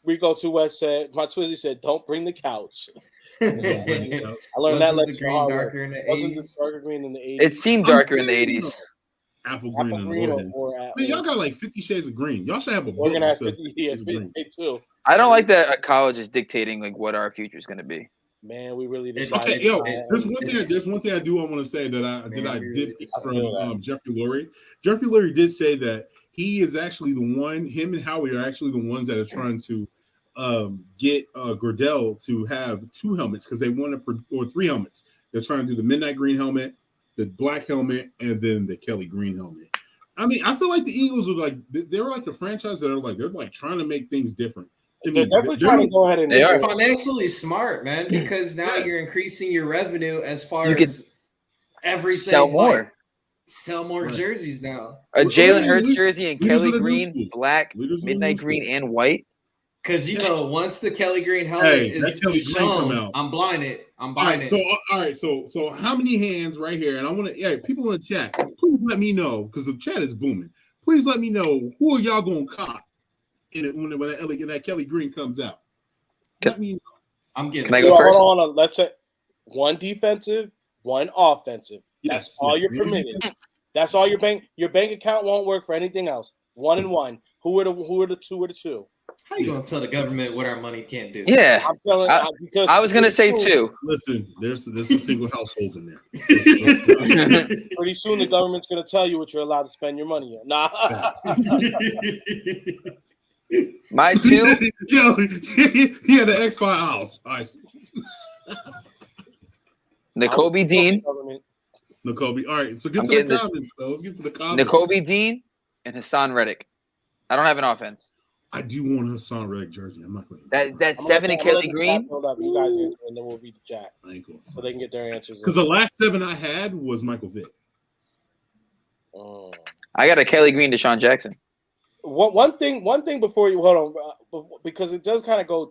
Rico 2 West said, my Twizzy said, don't bring the couch. I learned that lesson. Wasn't the darker green in the 80s? It seemed darker in the 80s. Apple green or I mean, y'all got like 50 shades of green. Y'all should have a book. 50 too. I don't like that a college is dictating like what our future is going to be. Man, we really did. Okay, there's one thing I do want to say that I did from Jeffrey Lurie. Jeffrey Lurie did say that he is actually the one. Him and Howie are actually the ones that are trying to get Gardell to have 2 helmets because they want to or 3 helmets. They're trying to do the midnight green helmet, the black helmet, and then the Kelly green helmet. I mean, I feel like the Eagles are like they're like the franchise that are they're trying to make things different. They're definitely trying to go ahead and it's financially smart, man, because now you're increasing your revenue as far as everything. Sell more jerseys now. A Jalen Hurts jersey in Kelly green, black, midnight green, and white. Because once the Kelly green helmet is shown, I'm blinded. I'm buying it. So all right, so how many hands right here? And I want to people in the chat, please let me know because the chat is booming. Please let me know who are y'all gonna cop in it when that Kelly green comes out. Let me know. I'm getting. Can I go first? Hold on. Let's say 1 defensive, 1 offensive. That's all you're permitted. That's all your bank account won't work for anything else. 1 and 1. Who are the 2 or the 2? How you gonna tell the government what our money can't do? Yeah, I'm telling because I was gonna say 2. Listen, there's some single households in there. Pretty soon the government's gonna tell you what you're allowed to spend your money on. Nah. My 2. Yo, he had the X-Files. Nice. Nakobe Dean. Nakobe. All right, so get to the comments, though. Let's get to the comments. Nakobe Dean and Hassan Reddick. I don't have an offense. I do want a Hassan Reddick jersey. I'm not going to. That 7 and Kelly Green. You guys answer, and then we'll read the chat. So they can get their answers. Because the last 7 I had was Michael Vick. I got a Kelly Green, Deshaun Jackson. One thing before you hold on, because it does kind of go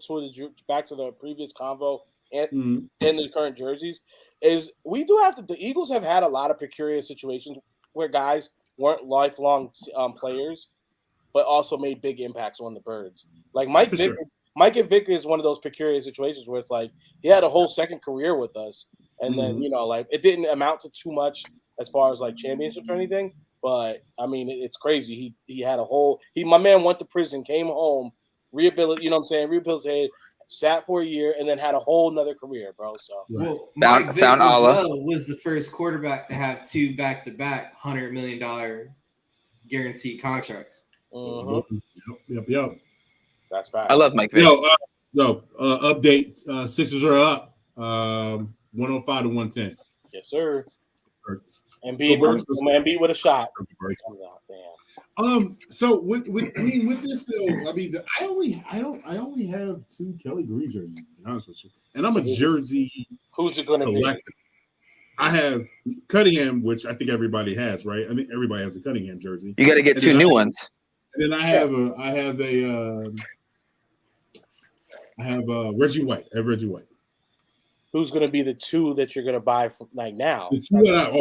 back to the previous convo and the current jerseys, is we do have to. The Eagles have had a lot of precarious situations where guys weren't lifelong players, but also made big impacts on the Birds. Like Mike Vick is one of those precarious situations where it's like he had a whole second career with us, and then like it didn't amount to too much as far as like championships or anything. But I mean, it's crazy. He had a whole. My man went to prison, came home, rehabilitated. You know what I'm saying? Rehabilitated, sat for a year, and then had a whole nother career, bro. So Mike Vick was the first quarterback to have 2 back-to-back $100 million guaranteed contracts. Yep. That's fine. I love Mike Vick. Update. Sixers are up 105 to 110. Yes, sir. And Embiid with a shot. So with this, I only have 2 Kelly Green jerseys, to be honest with you, and I'm a jersey. Who's it going to be? I have Cunningham, which I think everybody has, right? I think everybody has a Cunningham jersey. You got to get 2 new ones. And then I have Reggie White. I have Reggie White. Who's going to be the 2 that you're going to buy from like now? The 2 that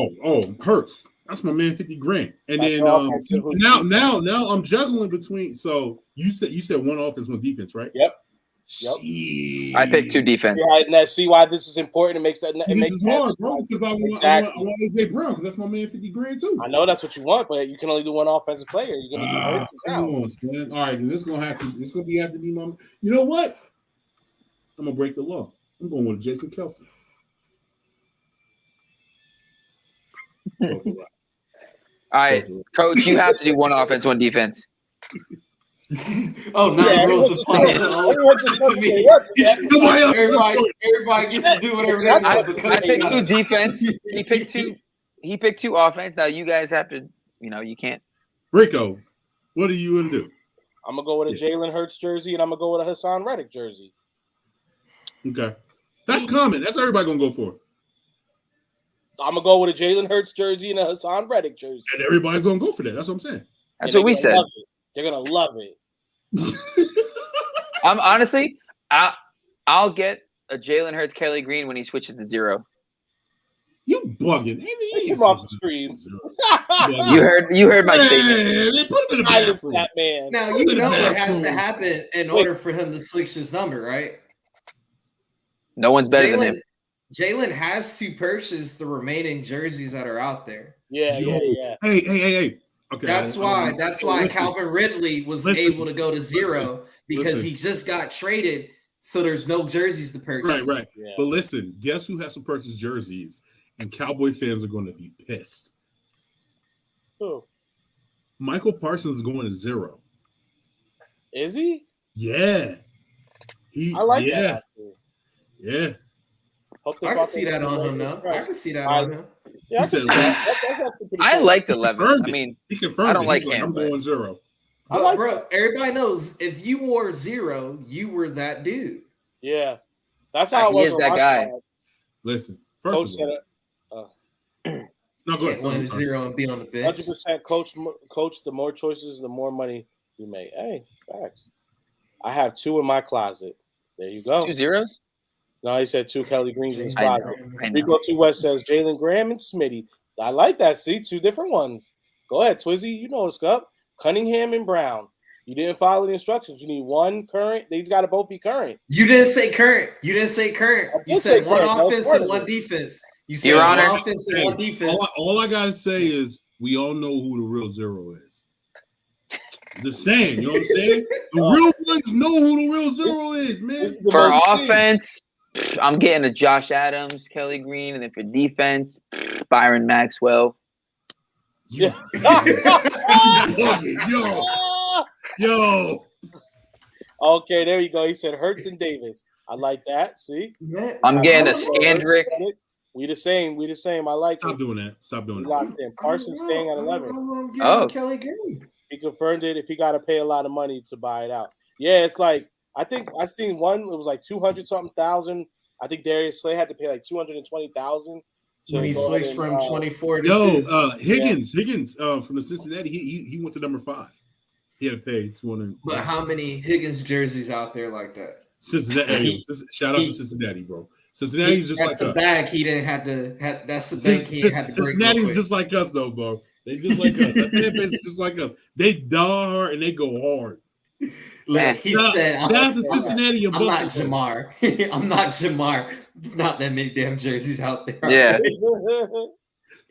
Hurts. That's my man, $50,000. And then now I'm juggling between. So you said 1 offense, 1 defense, right? Yep. I picked 2 defense. Yeah, and see why this is important. It makes that. It makes hard, bro. Because I want AJ Brown because that's my man, $50,000 too. I know that's what you want, but you can only do 1 offensive player. You're going to do Hurts come on, man. All right, then this is gonna have to be my. You know what? I'm gonna break the law. I'm going with Jason Kelsey. All right, Coach, you have to do 1 offense, 1 defense. Now the rules apply to me. Everybody gets to do whatever they want. I picked 2 defense. He picked 2 offense. Now you guys have to, you can't. Rico, what are you gonna do? I'm gonna go with a Jalen Hurts jersey, and I'm gonna go with a Hassan Reddick jersey. Okay. That's common. That's everybody gonna go for. I'm gonna go with a Jalen Hurts jersey and a Hassan Reddick jersey. And everybody's gonna go for that. That's what I'm saying. That's what we said. They're gonna love it. I'm honestly, I'll get a Jalen Hurts Kelly Green when he switches to 0. You bugging? Come off the screen. You heard my statement. Put him in the bathroom. That man. Now you know what has to happen in order for him to switch his number, right? No one's better than him. Jalen has to purchase the remaining jerseys that are out there. Yeah. Hey. Okay. That's why Calvin Ridley was able to go to 0 because he just got traded, so there's no jerseys to purchase. Right. Yeah. But listen, guess who has to purchase jerseys? And Cowboy fans are going to be pissed. Who? Michael Parsons is going to 0. Is he? Yeah. I like that. Actually. Yeah. I can see that on him now. I can see that on him. Yeah, I like the 11. I mean, he confirmed I don't like him. I'm going 0. Bro, everybody knows if you wore 0, you were that dude. Yeah. That's how it was. He is that guy. Side. Listen, first of all. No, go ahead. 1-0 and be on the bench. 100% coach, the more choices, the more money you make. Hey, facts. I have 2 in my closet. There you go. 2 zeros? No, he said 2 Kelly Greens in his closet. Rico 2 West says Jalen Graham and Smitty. I like that. See, 2 different ones. Go ahead, Twizzy. You know what's up. Cunningham and Brown. You didn't follow the instructions. You need 1 current. They've got to both be current. You didn't say current. You said 1 offense and 1 defense. You said Your 1 Honor. offense and 1 defense. All I gotta say is we all know who the real 0 is. Just saying, you know what I'm saying? The real ones know who the real 0 is, man. For offense, I'm getting a Josh Adams, Kelly Green, and then for defense, Byron Maxwell. Yo. Okay, there you go. He said Hurts and Davis. I like that. See? I'm getting a Scandrick. We the same. I like Stop it. doing that. Locked in. Parsons staying at 11. Oh. Kelly Green. He confirmed it if he got to pay a lot of money to buy it out. Yeah, it's like I think I seen one. It was like 200-something thousand. I think Darius Slay had to pay like 220,000 when he switched from 24 to 2. Higgins from the Cincinnati, he went to number 5. He had to pay 200. But how many Higgins jerseys out there like that? Cincinnati. Shout out to Cincinnati, bro. Cincinnati's just like us. That's a bag he didn't have to. That's the bank he had to break. Cincinnati's just like us, though, bro. They just like us. That fan base is just like us. They die hard and they go hard. Like he said, shout out to Cincinnati. I'm not Jamar. I'm not Jamar. There's not that many damn jerseys out there. Yeah.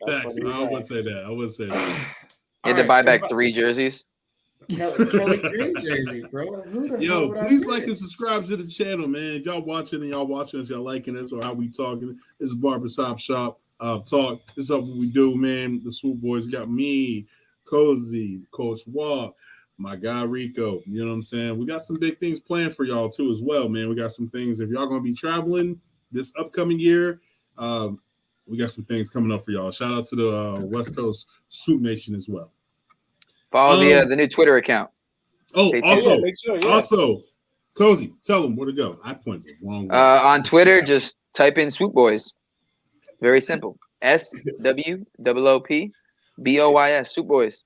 Facts. I would say that. You had to buy back 3 jerseys. Kelly Green jersey, bro. Yo, please like and subscribe to the channel, man. If y'all watching us, y'all liking us or how we talking. This is Barbershop Shop Talk. This is what we do, man. The Swoop Boys got me, Cozy, Coach Walk, my guy Rico. You know what I'm saying? We got some big things planned for y'all too as well, man. We got some things. If y'all gonna be traveling this upcoming year, we got some things coming up for y'all. Shout out to the West Coast Swoop Nation as well. Follow the new Twitter account. Oh, also, Cozy, tell them where to go. I pointed the wrong way. On Twitter, just type in Swoop Boys. Very simple. SWOOP BOYS. Swoop Boys.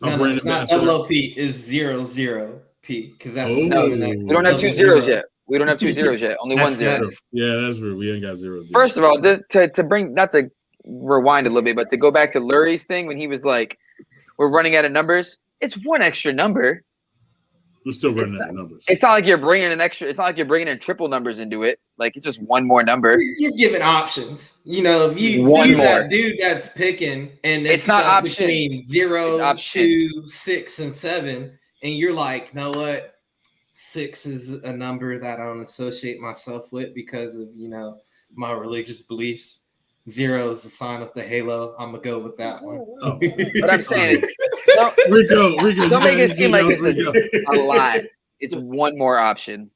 No, it's not WOP. Is 00P because that's we don't have 2 zeros yet. We don't have 2 zeros yet. Only 1 0. Yeah, that's true. We ain't got 0 0. First of all, to bring, not to rewind a little bit, but to go back to Lurie's thing when he was like, we're running out of numbers. It's 1 extra number. We're still running out of numbers. It's not like you're bringing an extra. It's not like you're bringing in triple numbers into it. Like it's just 1 more number. You're giving options. You know, if you that dude that's picking, and it's not option between 0, 2, 6, and 7, and you're like, you know what? 6 is a number that I don't associate myself with because of my religious beliefs. 0 is the sign of the halo. I'm gonna go with that one. Oh. But I'm saying, Rico, don't make it seem like it's a lot. It's 1 more option.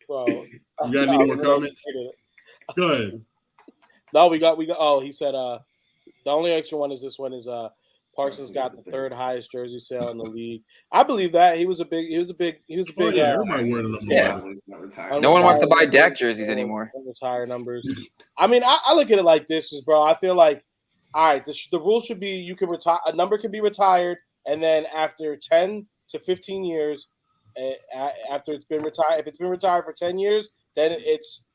Bro, you got any more comments? Go ahead. No, we got. Oh, he said. The only extra one is this one is Parsons got the 3rd highest jersey sale in the league. I believe that he was a big. Yeah, everybody wearing them. Yeah. No one wants to buy Dak jerseys anymore. Retire numbers. I mean, I look at it like this, bro. I feel like, all right, the rule should be you can retire. A number can be retired, and then after 10 to 15 years, after it's been retired, if it's been retired for 10 years, then it's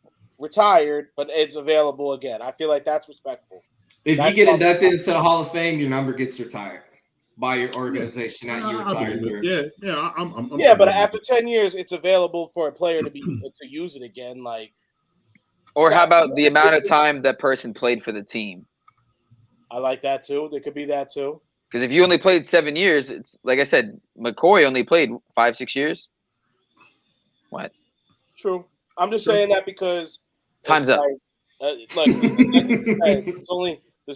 retired, but it's available again. I feel like that's respectful. If you get inducted into the Hall of Fame, your number gets retired by your organization that you retired through. Yeah, I'm but after 10 years, it's available for a player to use it again. Like, or how about the amount of time that person played for the team? I like that too. There could be that too. Because if you only played 7 years, it's like I said, McCoy only played 5-6 years. What? True. I'm just saying that because time's up. There's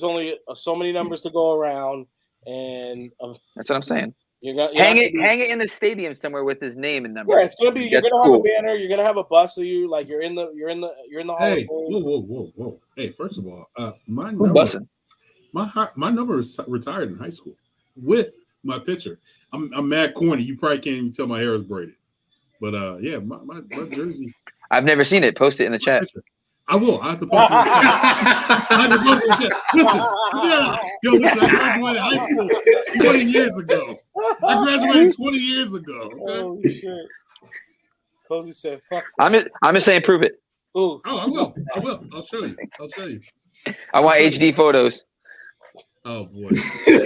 only so many numbers to go around, and that's what I'm saying. Hang it in the stadium somewhere with his name and number. Yeah, it's gonna be. You're gonna have a banner. You're gonna have a bus of you. Like you're in the Hall of Fame. Whoa! Hey, first of all, my number is retired in high school with my picture. I'm mad corny. You probably can't even tell my hair is braided, but yeah, my jersey. I've never seen it. Post it in the chat. I will. I have to post it in the chat. Listen. I graduated high school 20 years ago. I graduated 20 years ago. Okay? Holy shit. Cozy said, fuck. I'm just saying prove it. Ooh. Oh, I will. I'll show you. I want HD photos. Oh, boy. You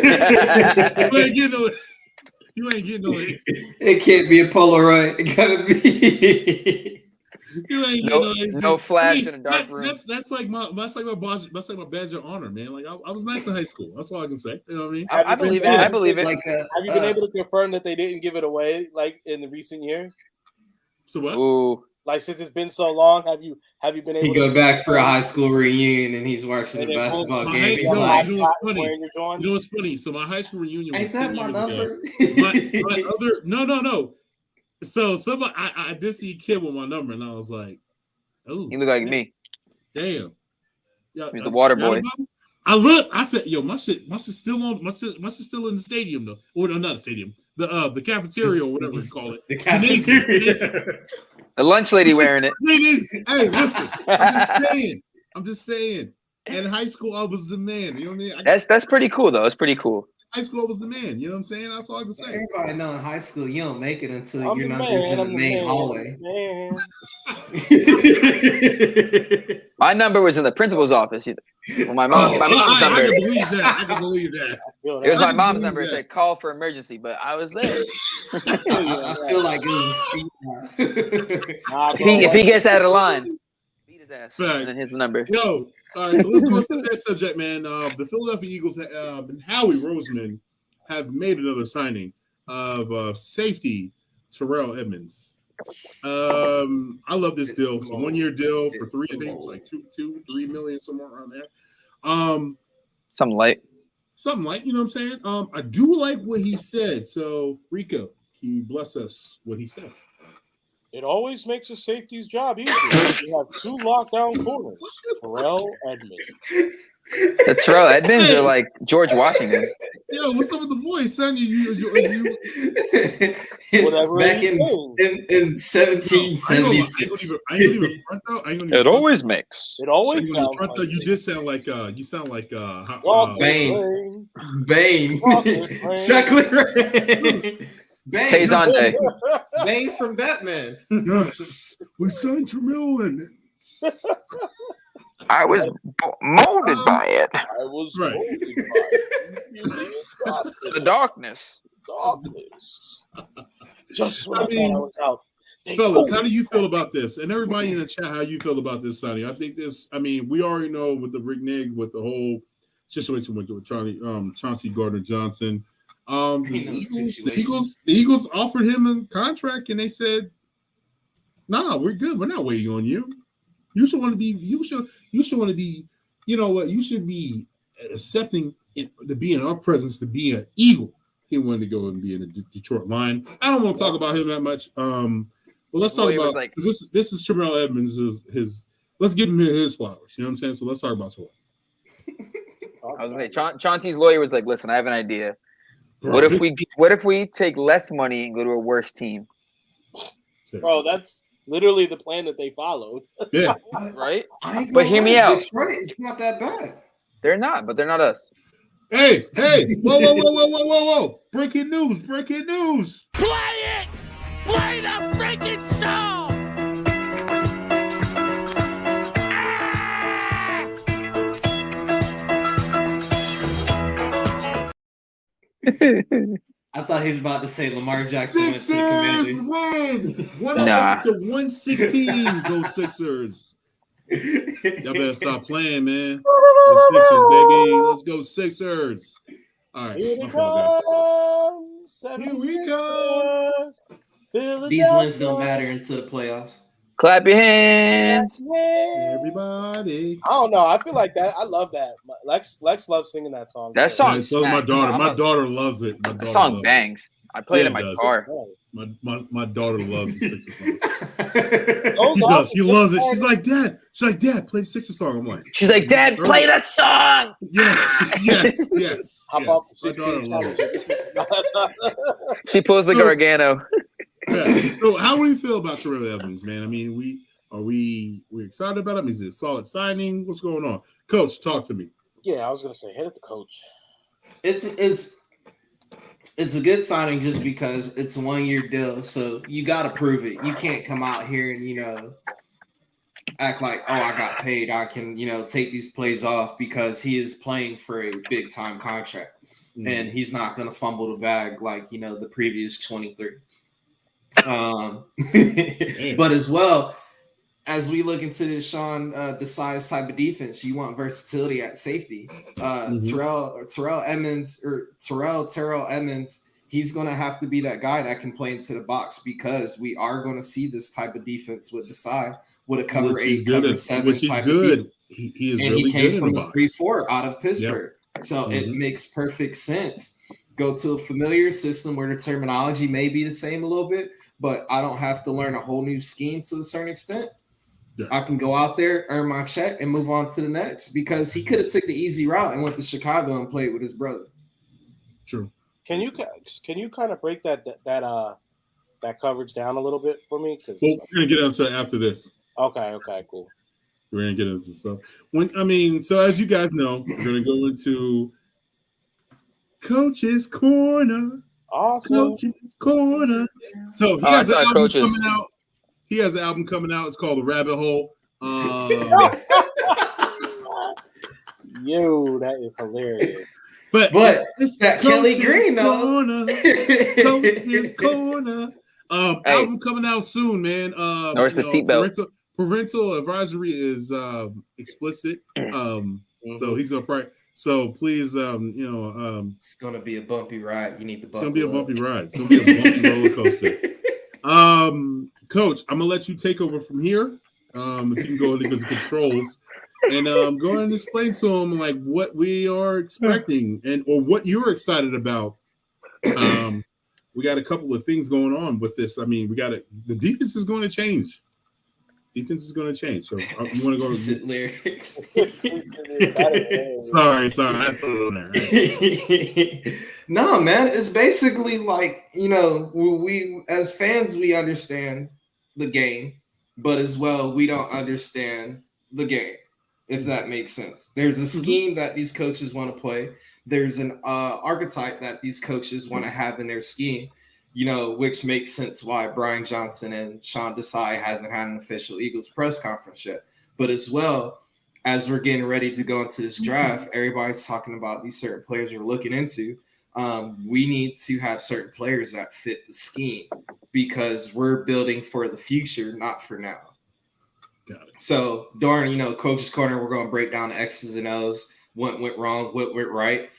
ain't getting no It can't be a Polaroid. It gotta be. No flash in a dark room. That's like my badge of honor, man. Like I was nice in high school. That's all I can say. You know what I mean? I believe it. I believe it. Have you been able to confirm that they didn't give it away like in the recent years? So what? Ooh. Like since it's been so long, have you been able? He go back for a high school reunion and he's watching the basketball game. He's like, you know what's funny? So my high school reunion was 10 years ago. My other no. So somebody, I did see a kid with my number, and I was like, "Oh, you look like me." Damn, he's the water boy. I said, "Yo, my shit still on. My shit still in the stadium though. Or no, not the stadium. The cafeteria or whatever you call it. The cafeteria. The lunch lady wearing it. Hey, listen, I'm just saying. In high school, I was the man. You know what I mean? That's pretty cool though. It's pretty cool. High school, I was the man. You know what I'm saying? That's all I can say. Everybody know in high school you don't make it until I'm your the number's man, in the I'm the main man, hallway. My number was in the principal's office. Well, my mom's number. I can believe that. I can believe that. It was my mom's number. It said call for emergency, but I was there. I feel like it was a speed. If he gets out of line, beat his ass. Facts. And then his number. Yo, all right, so let's go to the next subject, man. The Philadelphia Eagles and Howie Roseman have made another signing of safety Terrell Edmonds. I love this deal. It's a 1-year deal for $3 million, somewhere around there. Something light. Something like, you know what I'm saying? I do like what he said. So, Rico, can you bless us what he said? It always makes a safety's job easier. You have 2 lockdown corners. Terrell Edmund. The Terrell Edmonds are like George Washington. Yo, what's up with the voice, son? Whatever. Back in 1776. It always makes. It always sounds like you did sound like you sound like Bane. Chocolate Rain. Bane. Tezante. Bane from Batman. Yes, we signed Terrell Edmonds. I was molded by it. I was right. molded by it. The darkness. Just when I thought I was out. Fellas, how do you feel about this? And everybody in the chat, how you feel about this signing? I think we already know with the Nig, with the whole situation with Chauncey Gardner-Johnson. The Eagles offered him a contract and they said, nah, we're good. We're not waiting on you. You should want to be, you should want to be, you know what, you should be accepting to be in our presence, to be an Eagle. He wanted to go and be in the Detroit line. I don't want to talk about him that much. But let's talk about, because this is Terrell Edmonds, let's give him his flowers. You know what I'm saying? So let's talk about Terrell. I was going to say, Chauncey's lawyer was like, listen, I have an idea. What if we take less money and go to a worse team? Bro, that's literally the plan that they followed. Yeah. Right? But hear me out. Detroit, it's not that bad. They're not, but they're not us. Hey. Whoa. Breaking news. Play it! Play the freaking song! I thought he was about to say Lamar Jackson went to the Commanders. Win! 116. Go Sixers. Y'all better stop playing, man. The Sixers, baby. Let's go Sixers. All right. Here we come. These wins don't matter until the playoffs. Clap your hands. Everybody. I don't know. I feel like that. I love that. Lex loves singing that song. That song. Yeah, so my daughter. My daughter loves it. That song bangs. I play it in my car. My daughter loves the Sixers song. She does. She loves it. She's like, Dad, play the Sixers song. I'm like, she's like, Dad, play the song. Yes. How about my daughter loves it. She pulls the Gargano. Yeah. So how do you feel about Terrell Edmonds, man? I mean, we excited about him? Is it a solid signing? What's going on? Coach, talk to me. Yeah, I was gonna say hit at the coach. It's a good signing just because it's a 1-year deal, so you got to prove it. You can't come out here and act like, oh, I got paid, I can take these plays off, because he is playing for a big time contract, and he's not going to fumble the bag like the previous 23. But as well, as we look into this Sean Desai's type of defense, you want versatility at safety. Terrell Edmonds, he's going to have to be that guy that can play into the box, because we are going to see this type of defense with Desai, with a cover 8, cover 7 type of defense. He is and really he came good from in the 3-4 out of Pittsburgh. Yep. So it makes perfect sense. Go to a familiar system where the terminology may be the same a little bit, but I don't have to learn a whole new scheme to a certain extent. Yeah. I can go out there, earn my check, and move on to the next, because he could have took the easy route and went to Chicago and played with his brother. True. Can you kind of break that coverage down a little bit for me? We're gonna get into it after this. Okay, cool. We're gonna get into stuff. So as you guys know, we're gonna go into Coach's Corner. Awesome. Coach's Corner. So he has an album coming out. He has an album coming out. It's called The Rabbit Hole. Yo, that is hilarious. But it's that Kelly Green though. Coach's Corner. Album coming out soon, man. Or it's the seatbelt. Parental advisory is explicit. So he's gonna probably. So please, it's gonna be a bumpy ride. You need to. It's gonna be a bumpy ride. It's gonna be a bumpy roller coaster. Coach, I'm gonna let you take over from here. If you can go into the controls and go ahead and explain to them like what we are expecting or what you're excited about. We got a couple of things going on with this. I mean, the defense is going to change. Defense is going to change. So you want to go to lyrics? Sorry, I put it on there. No, man, it's basically like, we as fans, we understand the game, but as well, we don't understand the game, if that makes sense. There's a scheme that these coaches want to play. There's an archetype that these coaches want to have in their scheme, which makes sense why Brian Johnson and Sean Desai hasn't had an official Eagles press conference yet. But as well, as we're getting ready to go into this draft, everybody's talking about these certain players we're looking into. We need to have certain players that fit the scheme because we're building for the future, not for now. Got it. So during, Coach's Corner, we're going to break down the X's and O's, what went wrong, what went right.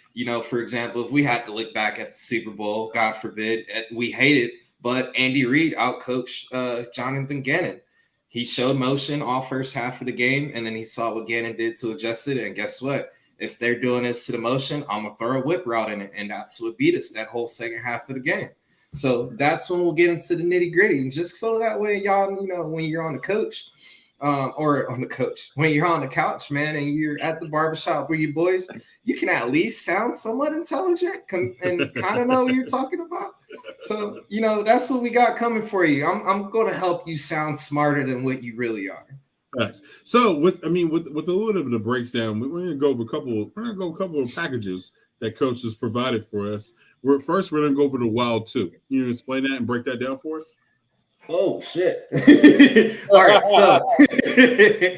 For example, if we had to look back at the Super Bowl, God forbid, we hate it, but Andy Reid outcoached Jonathan Gannon. He showed motion all first half of the game, and then he saw what Gannon did to adjust it, and guess what? If they're doing this to the motion, I'm going to throw a whip route in it, and that's what beat us that whole second half of the game. So that's when we'll get into the nitty-gritty, and just so that way, y'all, when you're on the coach, when you're on the couch, man, and you're at the barbershop with your boys, you can at least sound somewhat intelligent and kind of know what you're talking about. So, that's what we got coming for you. I'm going to help you sound smarter than what you really are. Nice. So with a little bit of the breakdown, we're going to go over a couple of packages that Coach has provided for us. We're going to go over the Wild 2. You explain that and break that down for us? Oh shit! All right, so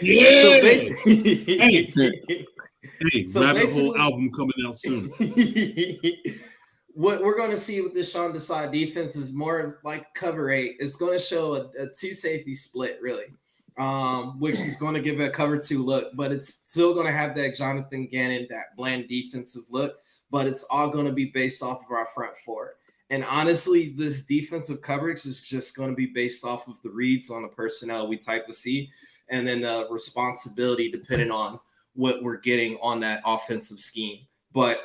yeah. So basically, Rabbit Hole album coming out soon. What we're going to see with this Sean Desai defense is more like cover 8. It's going to show a 2 safety split, really, which is going to give a cover 2 look, but it's still going to have that Jonathan Gannon, that bland defensive look, but it's all going to be based off of our front 4. And honestly, this defensive coverage is just going to be based off of the reads on the personnel we type to see, and then the responsibility depending on what we're getting on that offensive scheme. But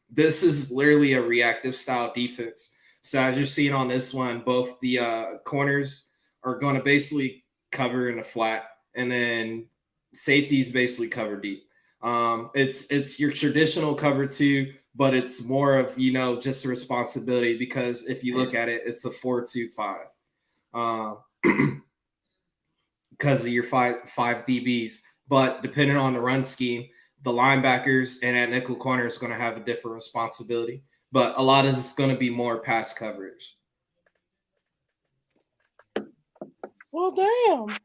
this is literally a reactive style defense. So as you're seeing on this one, both the corners are going to basically cover in the flat, and then safeties basically cover deep. It's your traditional cover 2. But it's more of, just a responsibility because if you look at it, it's a 4-2-5 because of your five DBs. But depending on the run scheme, the linebackers and at nickel corner is going to have a different responsibility. But a lot of it's going to be more pass coverage. Well, damn.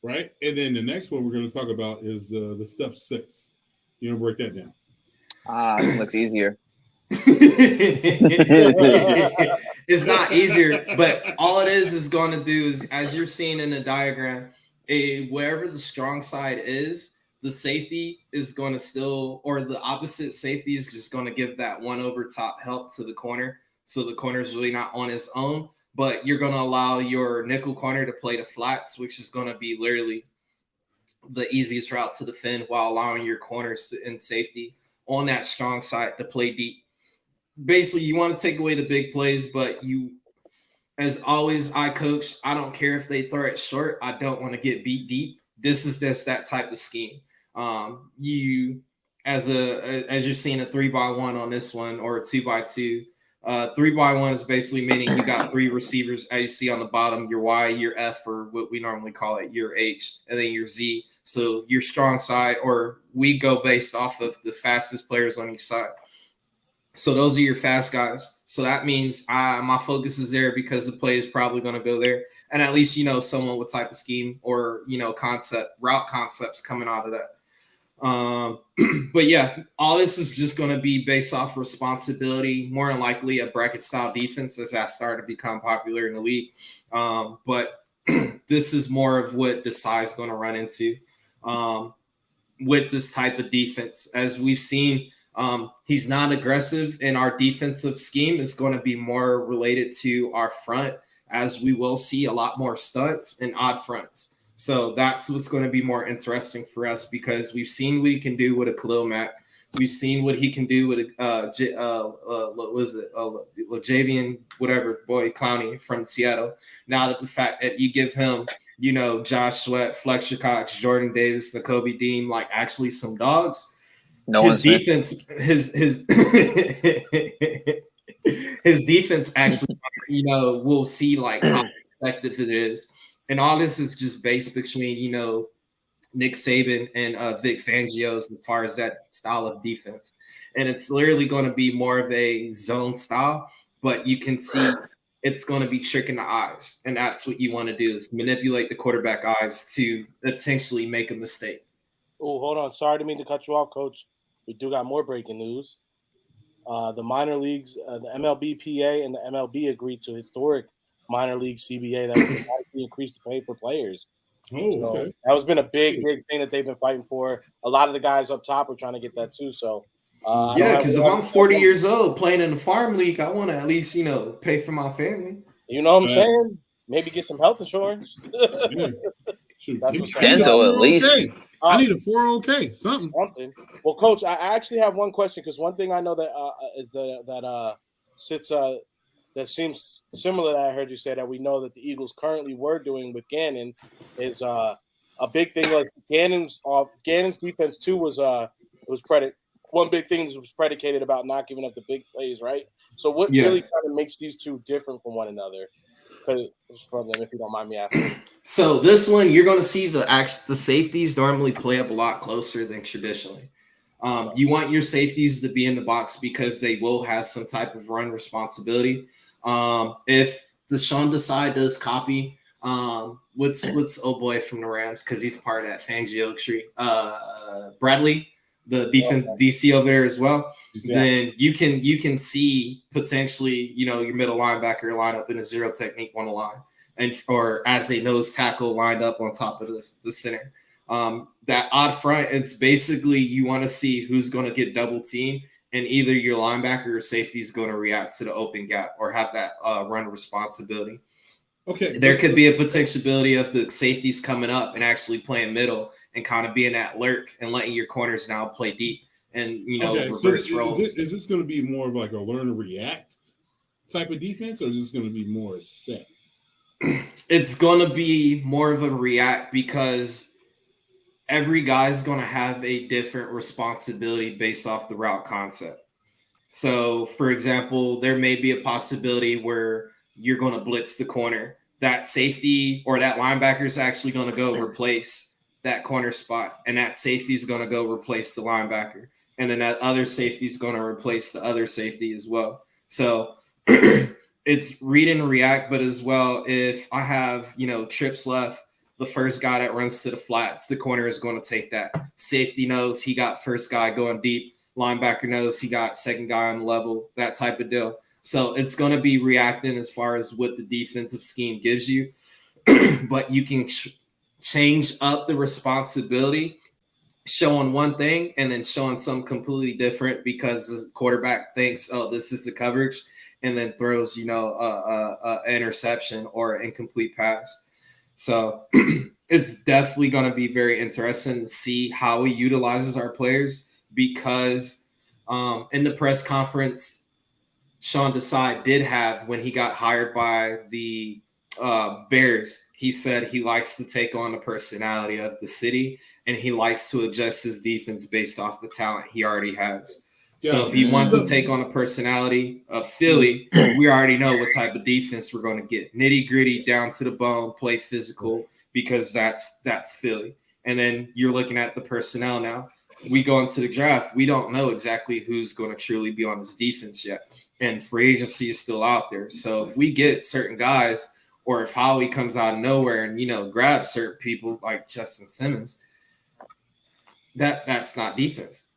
Right. And then the next one we're going to talk about is the Step 6. You want to break that down? It looks easier. It's not easier, but all it is going to do is, as you're seeing in the diagram, wherever the strong side is, the safety is going to still, or the opposite safety is just going to give that one over top help to the corner. So the corner is really not on his own, but you're going to allow your nickel corner to play the flats, which is going to be literally the easiest route to defend while allowing your corners in safety on that strong side to play deep. Basically, you want to take away the big plays, but you, as always, I coach, I don't care if they throw it short. I don't want to get beat deep. This is just that type of scheme. You, as you're seeing a 3-by-1 on this one or a 2-by-2, 3x1 is basically meaning you got 3 receivers, as you see on the bottom, your Y, your F, or what we normally call it, your H, and then your Z. So your strong side, or we go based off of the fastest players on each side. So those are your fast guys. So that means my focus is there because the play is probably going to go there. And at least, someone with type of scheme or, route concepts coming out of that. But yeah, all this is just going to be based off responsibility, more than likely a bracket style defense as that started to become popular in the league. But this is more of what Desai is going to run into with this type of defense. As we've seen, he's not aggressive, and our defensive scheme is going to be more related to our front, as we will see a lot more stunts and odd fronts. So that's what's going to be more interesting for us, because we've seen what he can do with a Khalil Mack. We've seen what he can do with Javian, whatever, boy, Clowney from Seattle. Now that the fact that you give him, Josh Sweat, Fletcher Cox, Jordan Davis, Nakobe Dean, like actually some dogs. His defense, his defense actually, we'll see like how effective it is. And all this is just based between, Nick Saban and Vic Fangio as far as that style of defense. And it's literally going to be more of a zone style, but you can see it's going to be tricking the eyes. And that's what you want to do, is manipulate the quarterback eyes to essentially make a mistake. Oh, hold on. Sorry to mean to cut you off, Coach. We do got more breaking news. The minor leagues, the MLBPA and the MLB agreed to historic minor league CBA that would increase the pay for players. Oh, okay. So that has been a big thing that they've been fighting for. A lot of the guys up top are trying to get that too. So because if I'm 40 years old playing in the farm league, I want to at least pay for my family. You know what I'm saying? Maybe get some health insurance. Dental at least. I need a 401k, something. Well, Coach, I actually have one question, because one thing I know that that seems similar that I heard you say that we know that the Eagles currently were doing with Gannon is a big thing. Like Gannon's defense too was one big thing was predicated about not giving up the big plays, right? So what really kind of makes these two different from one another? From them, if you don't mind me asking. So this one, you're going to see the safeties normally play up a lot closer than traditionally. You want your safeties to be in the box because they will have some type of run responsibility. If Sean Desai does copy, what's old boy from the Rams, because he's part of that Fangio tree, Bradley, the defense DC over there as well. Then you can see potentially, your middle linebacker line up in a zero technique on the line, or as a nose tackle lined up on top of the center. That odd front, it's basically you want to see who's going to get double teamed, and either your linebacker or safety is going to react to the open gap or have that run responsibility. Okay. There could be a potentiality of the safeties coming up and actually playing middle and kind of being that lurk and letting your corners now play deep and, reverse roles. Is this going to be more of like a learn to react type of defense, or is this going to be more set? It's going to be more of a react, because every guy's going to have a different responsibility based off the route concept. So, for example, there may be a possibility where you're going to blitz the corner. That safety or that linebacker is actually going to go replace that corner spot, and that safety is going to go replace the linebacker. And then that other safety is going to replace the other safety as well. So it's read and react, but as well, if I have, trips left, the first guy that runs to the flats, the corner is going to take that. Safety knows he got first guy going deep. Linebacker knows he got second guy on the level, that type of deal. So it's going to be reacting as far as what the defensive scheme gives you. But you can change up the responsibility, showing one thing and then showing something completely different, because the quarterback thinks, oh, this is the coverage, and then throws, an interception or an incomplete pass. So it's definitely going to be very interesting to see how he utilizes our players, because in the press conference, Sean Desai did have, when he got hired by the Bears, he said he likes to take on the personality of the city, and he likes to adjust his defense based off the talent he already has. So if you want to take on a personality of Philly, we already know what type of defense we're going to get. Nitty gritty, down to the bone, play physical, because that's Philly. And then you're looking at the personnel now. We go into the draft. We don't know exactly who's going to truly be on this defense yet. And free agency is still out there. So if we get certain guys, or if Howie comes out of nowhere and, grabs certain people like Justin Simmons, that's not defense.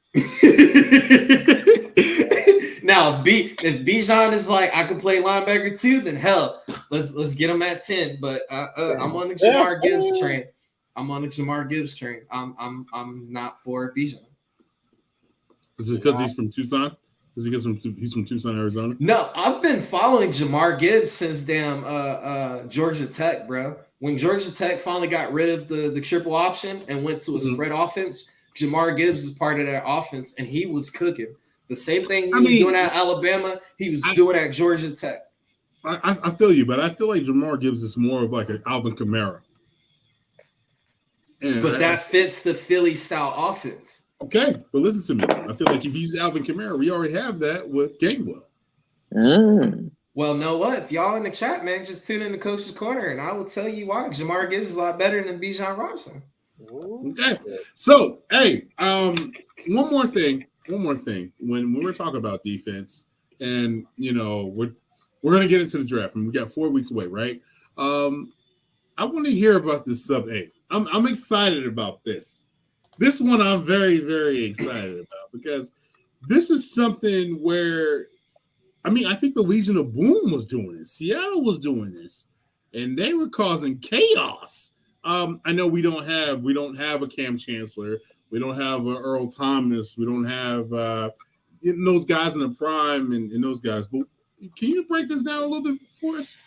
Now, if Bijan is like, I could play linebacker too, then hell, let's get him at 10. But I'm on the Jamar Gibbs train. I'm not for Bijan. Is it because he's from Tucson? He's from Tucson, Arizona? No, I've been following Jamar Gibbs since Georgia Tech, bro. When Georgia Tech finally got rid of the triple option and went to a spread offense, Jamar Gibbs was part of that offense, and he was cooking. The same thing he was doing at Alabama, he was doing at Georgia Tech. I feel you, but I feel like Jamar Gibbs is more of like an Alvin Kamara. But that fits the Philly style offense. Okay, but listen to me. I feel like if he's Alvin Kamara, we already have that with Gainwell. Well, know what? If y'all in the chat, man, just tune in to Coach's Corner, and I will tell you why. Jamar Gibbs is a lot better than Bijan Robinson. Okay, so hey, one more thing. When we're talking about defense, and we're gonna get into the draft, and we got 4 weeks away, right? I want to hear about this sub 8. I'm excited about this. This one I'm very, very excited about because this is something where, I think the Legion of Boom was doing this. Seattle was doing this, and they were causing chaos. I know we don't have a Cam Chancellor. We don't have Earl Thomas. We don't have those guys in the prime and those guys. But can you break this down a little bit for us?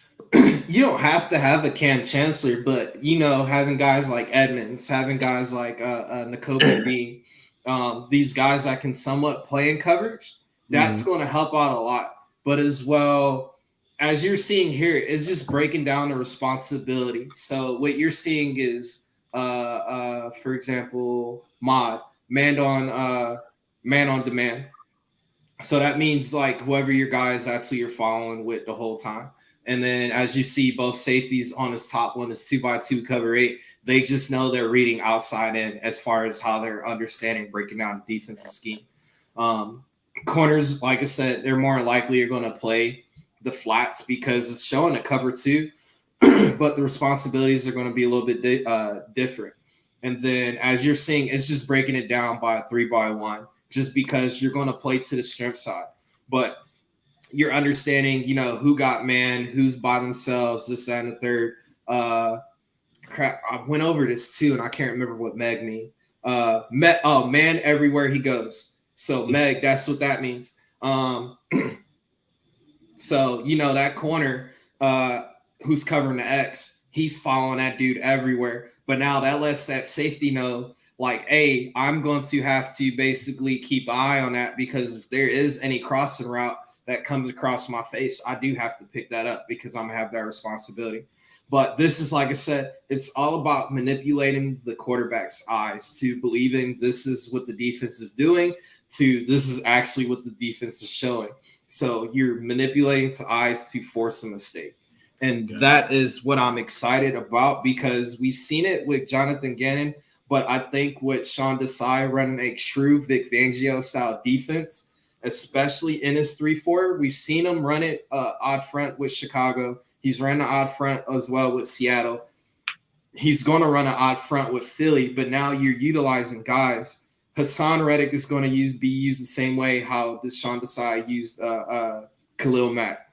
You don't have to have a Cam Chancellor, but having guys like Edmonds, having guys like Nakobe B, these guys that can somewhat play in coverage, that's going to help out a lot. But as well, as you're seeing here, it's just breaking down the responsibility. So what you're seeing is, for example, man on demand. So that means like whoever your guy is, that's who you're following with the whole time. And then as you see both safeties on his top one is 2x2 cover 8. They just know they're reading outside in as far as how they're understanding breaking down the defensive scheme. Corners, like I said, they're more likely are going to play the flats because it's showing a cover 2, but the responsibilities are going to be a little bit different. And then as you're seeing, it's just breaking it down by 3x1 just because you're going to play to the strength side. But you're understanding, who got man, who's by themselves, this, that, and the third. Crap, I went over this too, and I can't remember what Meg mean. Man everywhere he goes. So Meg, that's what that means. So, that corner who's covering the X, he's following that dude everywhere. But now that lets that safety know, like, hey, I'm going to have to basically keep an eye on that because if there is any crossing route that comes across my face, I do have to pick that up because I'm going to have that responsibility. But this is, like I said, it's all about manipulating the quarterback's eyes to believing this is what the defense is doing to this is actually what the defense is showing. So you're manipulating to eyes to force a mistake. And that is what I'm excited about because we've seen it with Jonathan Gannon, but I think with Sean Desai running a true Vic Fangio style defense, especially in his 3-4. We've seen him run it odd front with Chicago. He's ran an odd front as well with Seattle. He's going to run an odd front with Philly, but now you're utilizing guys. Hassan Reddick is going to be used the same way how Sean Desai used Khalil Mack.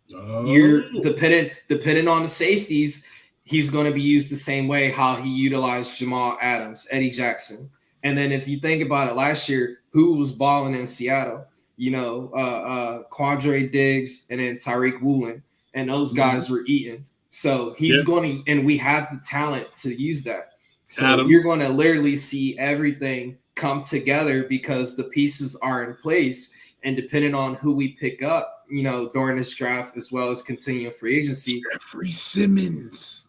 You're depending on the safeties, he's going to be used the same way how he utilized Jamal Adams, Eddie Jackson. And then if you think about it last year, who was balling in Seattle? Quandre Diggs and then Tyreek Woolen. And those guys were eating. So he's going to – and we have the talent to use that. So you're going to literally see everything come together because the pieces are in place. And depending on who we pick up, during this draft as well as continuing free agency. Jeffrey Simmons.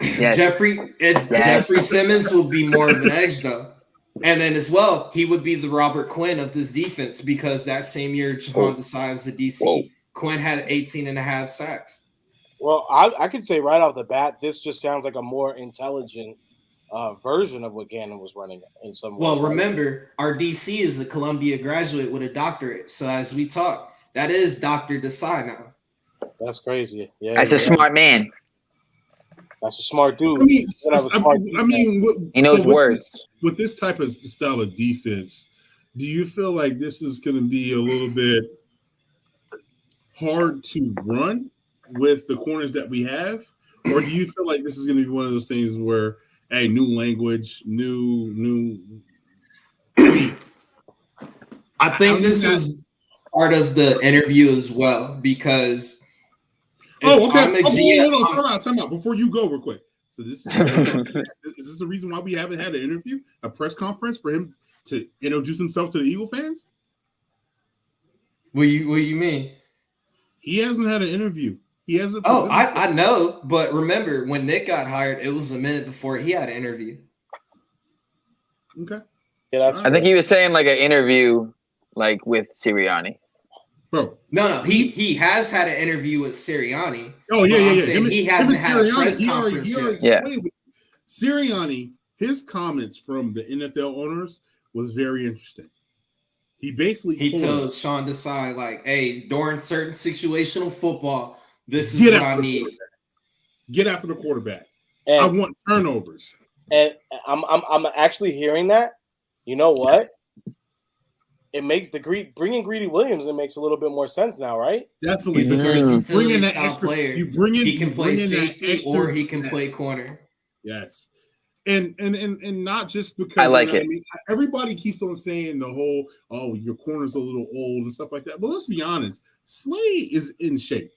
Yes. Jeffrey Simmons will be more of an edge, though. And then as well, he would be the Robert Quinn of this defense because that same year, Jahan Desai was the DC. Quinn had 18.5 sacks. Well, I could say right off the bat, this just sounds like a more intelligent version of what Gannon was running in some way. Well, remember, our DC is a Columbia graduate with a doctorate. So as we talk, that is Dr. Desai now. That's crazy. Yeah, That's a smart man. That's a smart dude. I mean, he knows words. With this type of style of defense, do you feel like this is going to be a little bit hard to run with the corners that we have? Or do you feel like this is going to be one of those things where, hey, new language, new I think this was part of the interview as well because hold on, time out. Before you go real quick. So this is this the reason why we haven't had an interview, a press conference for him to introduce himself to the Eagle fans? What you mean? He hasn't had an interview. He hasn't. Oh, I know, but remember when Nick got hired, it was a minute before he had an interview. Okay. Yeah, that's I think he was saying like an interview, like with Sirianni. Bro, no, he has had an interview with Sirianni. Oh yeah. He hasn't had a press conference yet. Sirianni, his comments from the NFL owners was very interesting. He basically told Sean Desai like, "Hey, during certain situational football, this is what I need. Get after the quarterback. And I want turnovers." And I'm actually hearing that. You know what? It makes bringing Greedy Williams. It makes a little bit more sense now, right? Definitely, because bring in that extra player. He can play safety or he can play corner. Yes, and not just because I like it. I mean, everybody keeps on saying the whole, your corner's a little old and stuff like that. But let's be honest, Slay is in shape.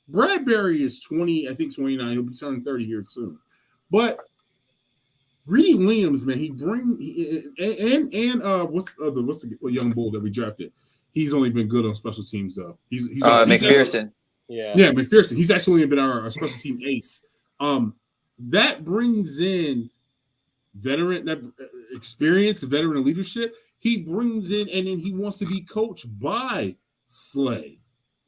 Bradbury is 20, I think 29. He'll be turning 30 here soon. But Greedy Williams, man, what's the young bull that we drafted? He's only been good on special teams though. He's McPherson. Yeah, McPherson. He's actually been our special team ace. That brings in veteran experience, veteran leadership. He brings in, and then he wants to be coached by Slay,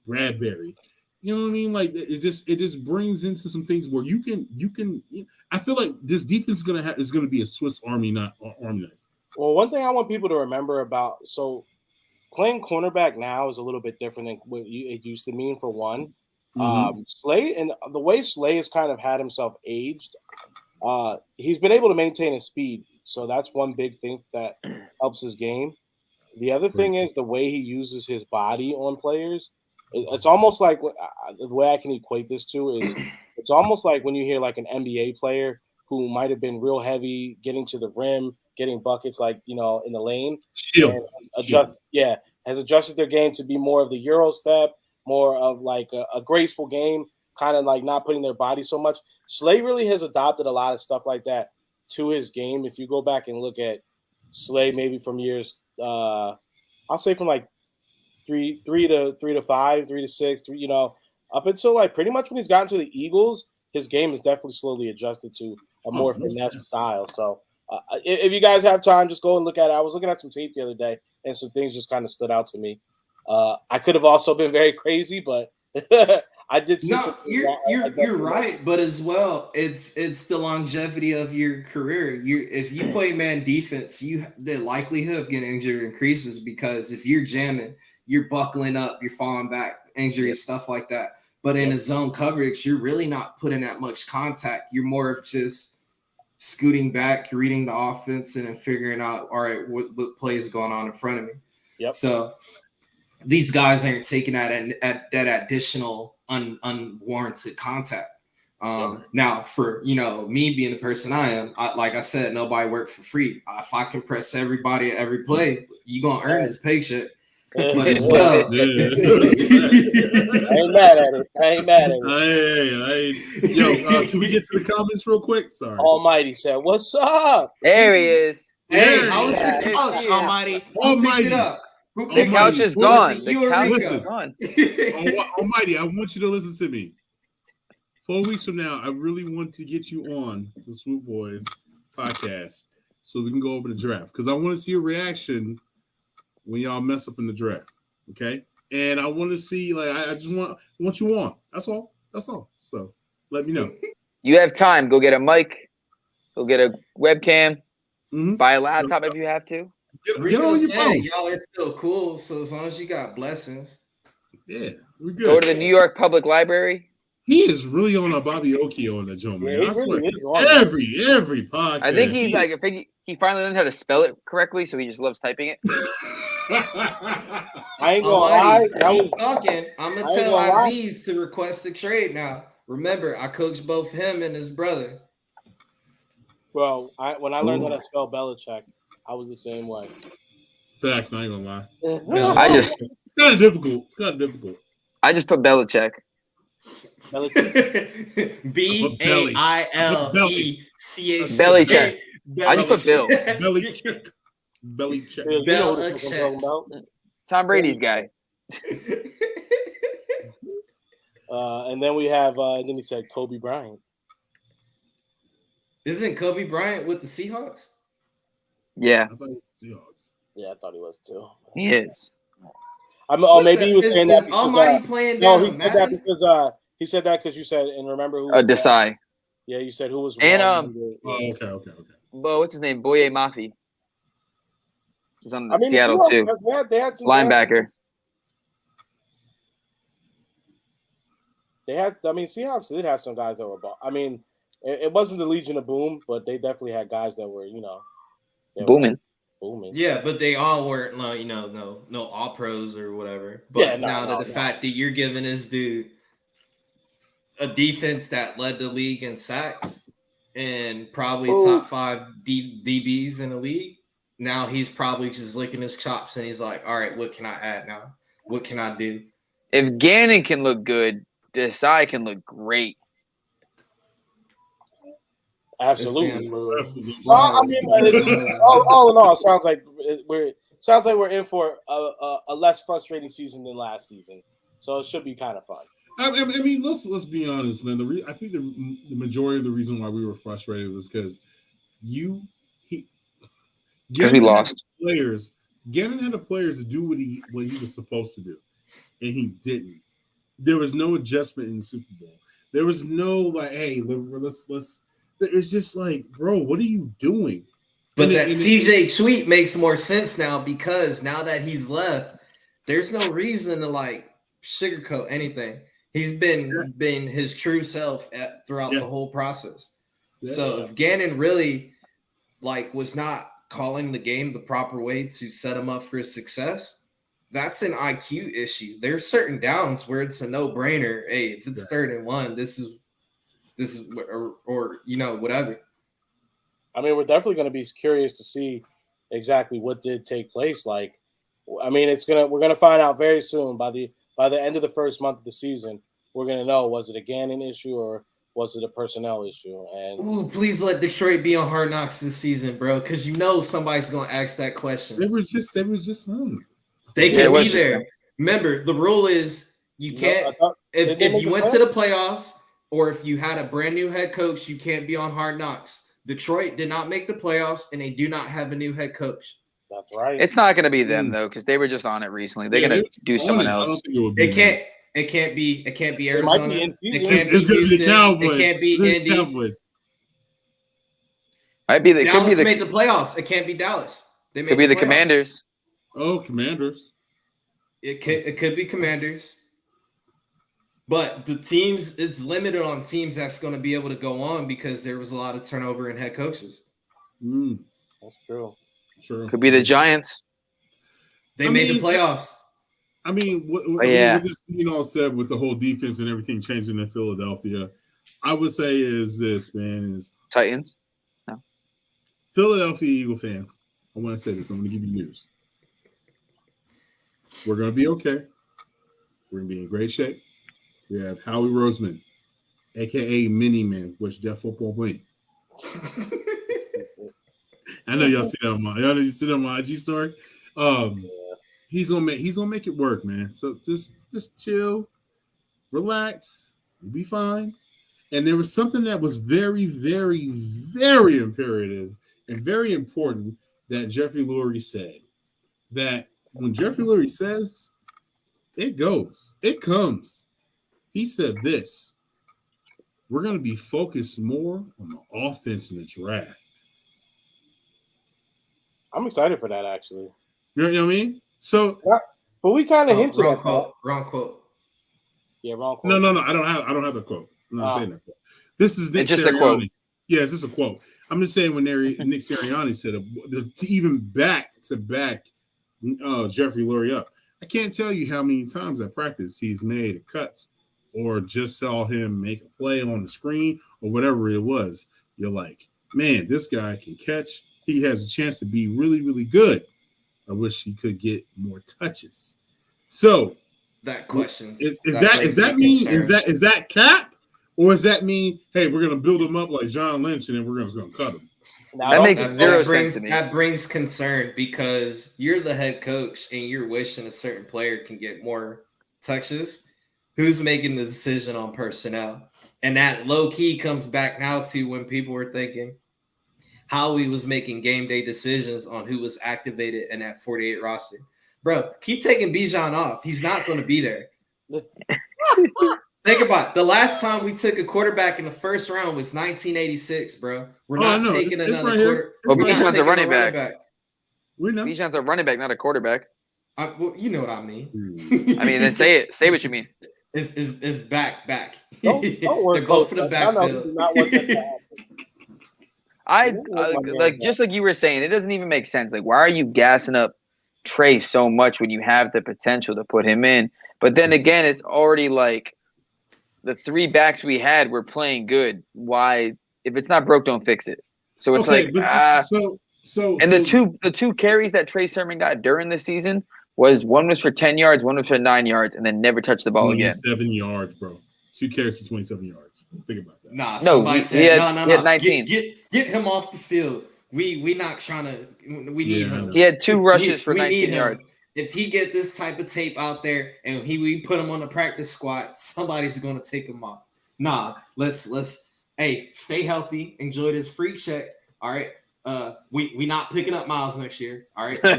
Bradbury. You know what I mean? Like it just brings into some things where you can. I feel like this defense is gonna be a Swiss Army knife. Well, one thing I want people to remember about playing cornerback now is a little bit different than what it used to mean. For one, Slay and the way Slay has kind of had himself aged, he's been able to maintain his speed. So that's one big thing that helps his game. The other thing is the way he uses his body on players. It's almost like the way I can equate this to is it's almost like when you hear like an NBA player who might have been real heavy, getting to the rim, getting buckets like, in the lane. Has adjusted their game to be more of the Euro step, more of like a graceful game, kind of like not putting their body so much. Slay really has adopted a lot of stuff like that to his game. If you go back and look at Slay maybe from years, I'll say from like 3 to 5, 3 to 6, up until like pretty much when he's gotten to the Eagles, his game is definitely slowly adjusted to a more finesse style. So if you guys have time, just go and look at it. I was looking at some tape the other day, and some things just kind of stood out to me. I could have also been very crazy, but I did see. No, you're right, but as well, it's the longevity of your career. If you play man defense, the likelihood of getting injured increases because if you're jamming, you're buckling up, you're falling back, injuries, stuff like that. But in a zone coverage, you're really not putting that much contact. You're more of just scooting back, reading the offense, and then figuring out, all right, what play is going on in front of me. Yep. So these guys aren't taking that additional unwarranted contact. Now, for me being the person I am, like I said, nobody worked for free. If I can press everybody at every play, you're gonna earn this paycheck. But as well, I ain't mad at it. Yo, can we get to the comments real quick? Sorry. Almighty said, "What's up?" There he is. Hey, how was the couch, Almighty? Who picked it up? The couch is gone. The couch is gone. Almighty, I want you to listen to me. 4 weeks from now, I really want to get you on the Swoop Boys podcast so we can go over the draft because I want to see a reaction when y'all mess up in the draft. Okay, and I want to see I just want you on. That's all. So let me know. You have time. Go get a mic. Go get a webcam. Mm-hmm. Buy a laptop if you have to. Get on your phone. Y'all are still cool, so as long as you got blessings. Yeah, we're good. Go to the New York Public Library. He is really on a Bobby Oki on the joint, man. Yeah, I swear. really is on Every podcast. I think he finally learned how to spell it correctly, so he just loves typing it. I ain't gonna lie. I'm gonna tell Aziz to request a trade now. Remember, I coached both him and his brother. Bro, when I learned how to spell Belichick, I was the same way. Facts, I ain't gonna lie. It's kind of difficult. I just put Belichick. Balilecha. Belichick. I just put Bill. Belichick. You know what I'm talking about. Tom Brady's guy. And then we have, then he said Kobe Bryant. Isn't Kobe Bryant with the Seahawks? Yeah. I thought it was the Seahawks. Yeah, I thought he was too. He is. Maybe he was saying that because Almighty playing no, down, he said that because you said, and remember who Desai. Yeah, you said who was and okay. But what's his name? Boye Mafi. He's on I mean, Seattle too. They had some linebacker. Seahawks did have some guys that were. I mean, it wasn't the Legion of Boom, but they definitely had guys that were, booming. Yeah, but they all weren't, no all pros or whatever. But the fact that you're giving this dude a defense that led the league in sacks and probably top 5 DBs in the league, now he's probably just licking his chops and he's like, all right, what can I add now? What can I do? If Gannon can look good, Desai can look great. Absolutely. So, I mean, all in all, it sounds like we're in for a less frustrating season than last season. So it should be kind of fun. I mean, let's be honest, man. I think the majority of the reason why we were frustrated was because we lost players. Gannon had the players to do what he was supposed to do, and he didn't. There was no adjustment in the Super Bowl. There was no hey, let's. It's just bro, what are you doing? But CJ Sweet makes more sense now because now that he's left, there's no reason to sugarcoat anything. He's been his true self throughout the whole process. Yeah. So if Gannon really was not calling the game the proper way to set him up for success, that's an IQ issue. There's certain downs where it's a no-brainer. Hey, if it's 3rd and 1, this is or whatever. I mean, we're definitely going to be curious to see exactly what did take place. We're going to find out very soon by the end of the first month of the season. We're going to know, was it a Gannon issue or was it a personnel issue? And please let Detroit be on Hard Knocks this season, bro, because somebody's going to ask that question. It was just They can be there. Remember, the rule is you can't if you went to the playoffs or if you had a brand new head coach, you can't be on Hard Knocks. Detroit did not make the playoffs, and they do not have a new head coach. That's right. It's not going to be them though, because they were just on it recently. They're going to do someone else. It can't be Arizona. It can't be the Cowboys. It can't be Indy. Cowboys. Dallas made the playoffs. It can't be Dallas. They could be the Commanders. Oh, Commanders. It could be Commanders. But the teams, it's limited on teams that's going to be able to go on because there was a lot of turnover in head coaches. That's true. Sure. Could be the Giants. They made the playoffs. I mean, what this being all said with the whole defense and everything changing in Philadelphia, I would say is Titans. No. Philadelphia Eagle fans. I want to say this. I'm going to give you news. We're going to be okay. We're going to be in great shape. We have Howie Roseman, a.k.a. Mini-Man, which Jeff Football win. I know y'all see that on my IG story. He's gonna make it work, man. So just chill, relax, you'll be fine. And there was something that was very, very, very imperative and very important that Jeffrey Lurie said. That when Jeffrey Lurie says, it goes, it comes. He said this: we're going to be focused more on the offense in the draft. I'm excited for that, actually. You know what I mean? So, but we kind of hinted wrong at quote. that. Wrong quote. Yeah, wrong quote. No. I don't have the quote. I'm not saying that quote. This is Nick just a quote. Sirianni. Yeah, it's just a quote. I'm just saying when Nick Sirianni said to even back Jeffrey Lurie up. I can't tell you how many times at practice he's made cuts or just saw him make a play on the screen or whatever it was. You're like, man, this guy can catch. He has a chance to be really, really good. I wish he could get more touches. So That question is that cap? Or does that mean, hey, we're going to build him up like John Lynch and then we're just going to cut him? That makes zero sense to me. That brings concern because you're the head coach and you're wishing a certain player can get more touches. Who's making the decision on personnel? And that low key comes back now to when people were thinking Howie was making game day decisions on who was activated in that 48 roster. Bro, keep taking Bijan off. He's not going to be there. Think about it. The last time we took a quarterback in the first round was 1986, bro. We're not taking another quarterback. Well, Bijan's a running back. We know. Bijan's a running back, not a quarterback. Well, you know what I mean. I mean, then say it. Say what you mean. It's back. Don't worry. They're both in the backfield. Just like you were saying, it doesn't even make sense. Like, why are you gassing up Trey so much when you have the potential to put him in? But then again, it's already like the three backs we had were playing good. Why? If it's not broke, don't fix it. So it's the two carries that Trey Sermon got during the season one was for 10 yards, one was for 9 yards, and then never touched the ball again. 27 yards, bro. 2 carries for 27 yards. Think about that. Nah, no, somebody said, no. He had 19. Get him off the field. We not trying to. We need him. He had 2 rushes for 19 yards. If he get this type of tape out there and we put him on the practice squad, somebody's going to take him off. Nah, let's stay healthy, enjoy this free check. All right. We not picking up Miles next year. All right. So,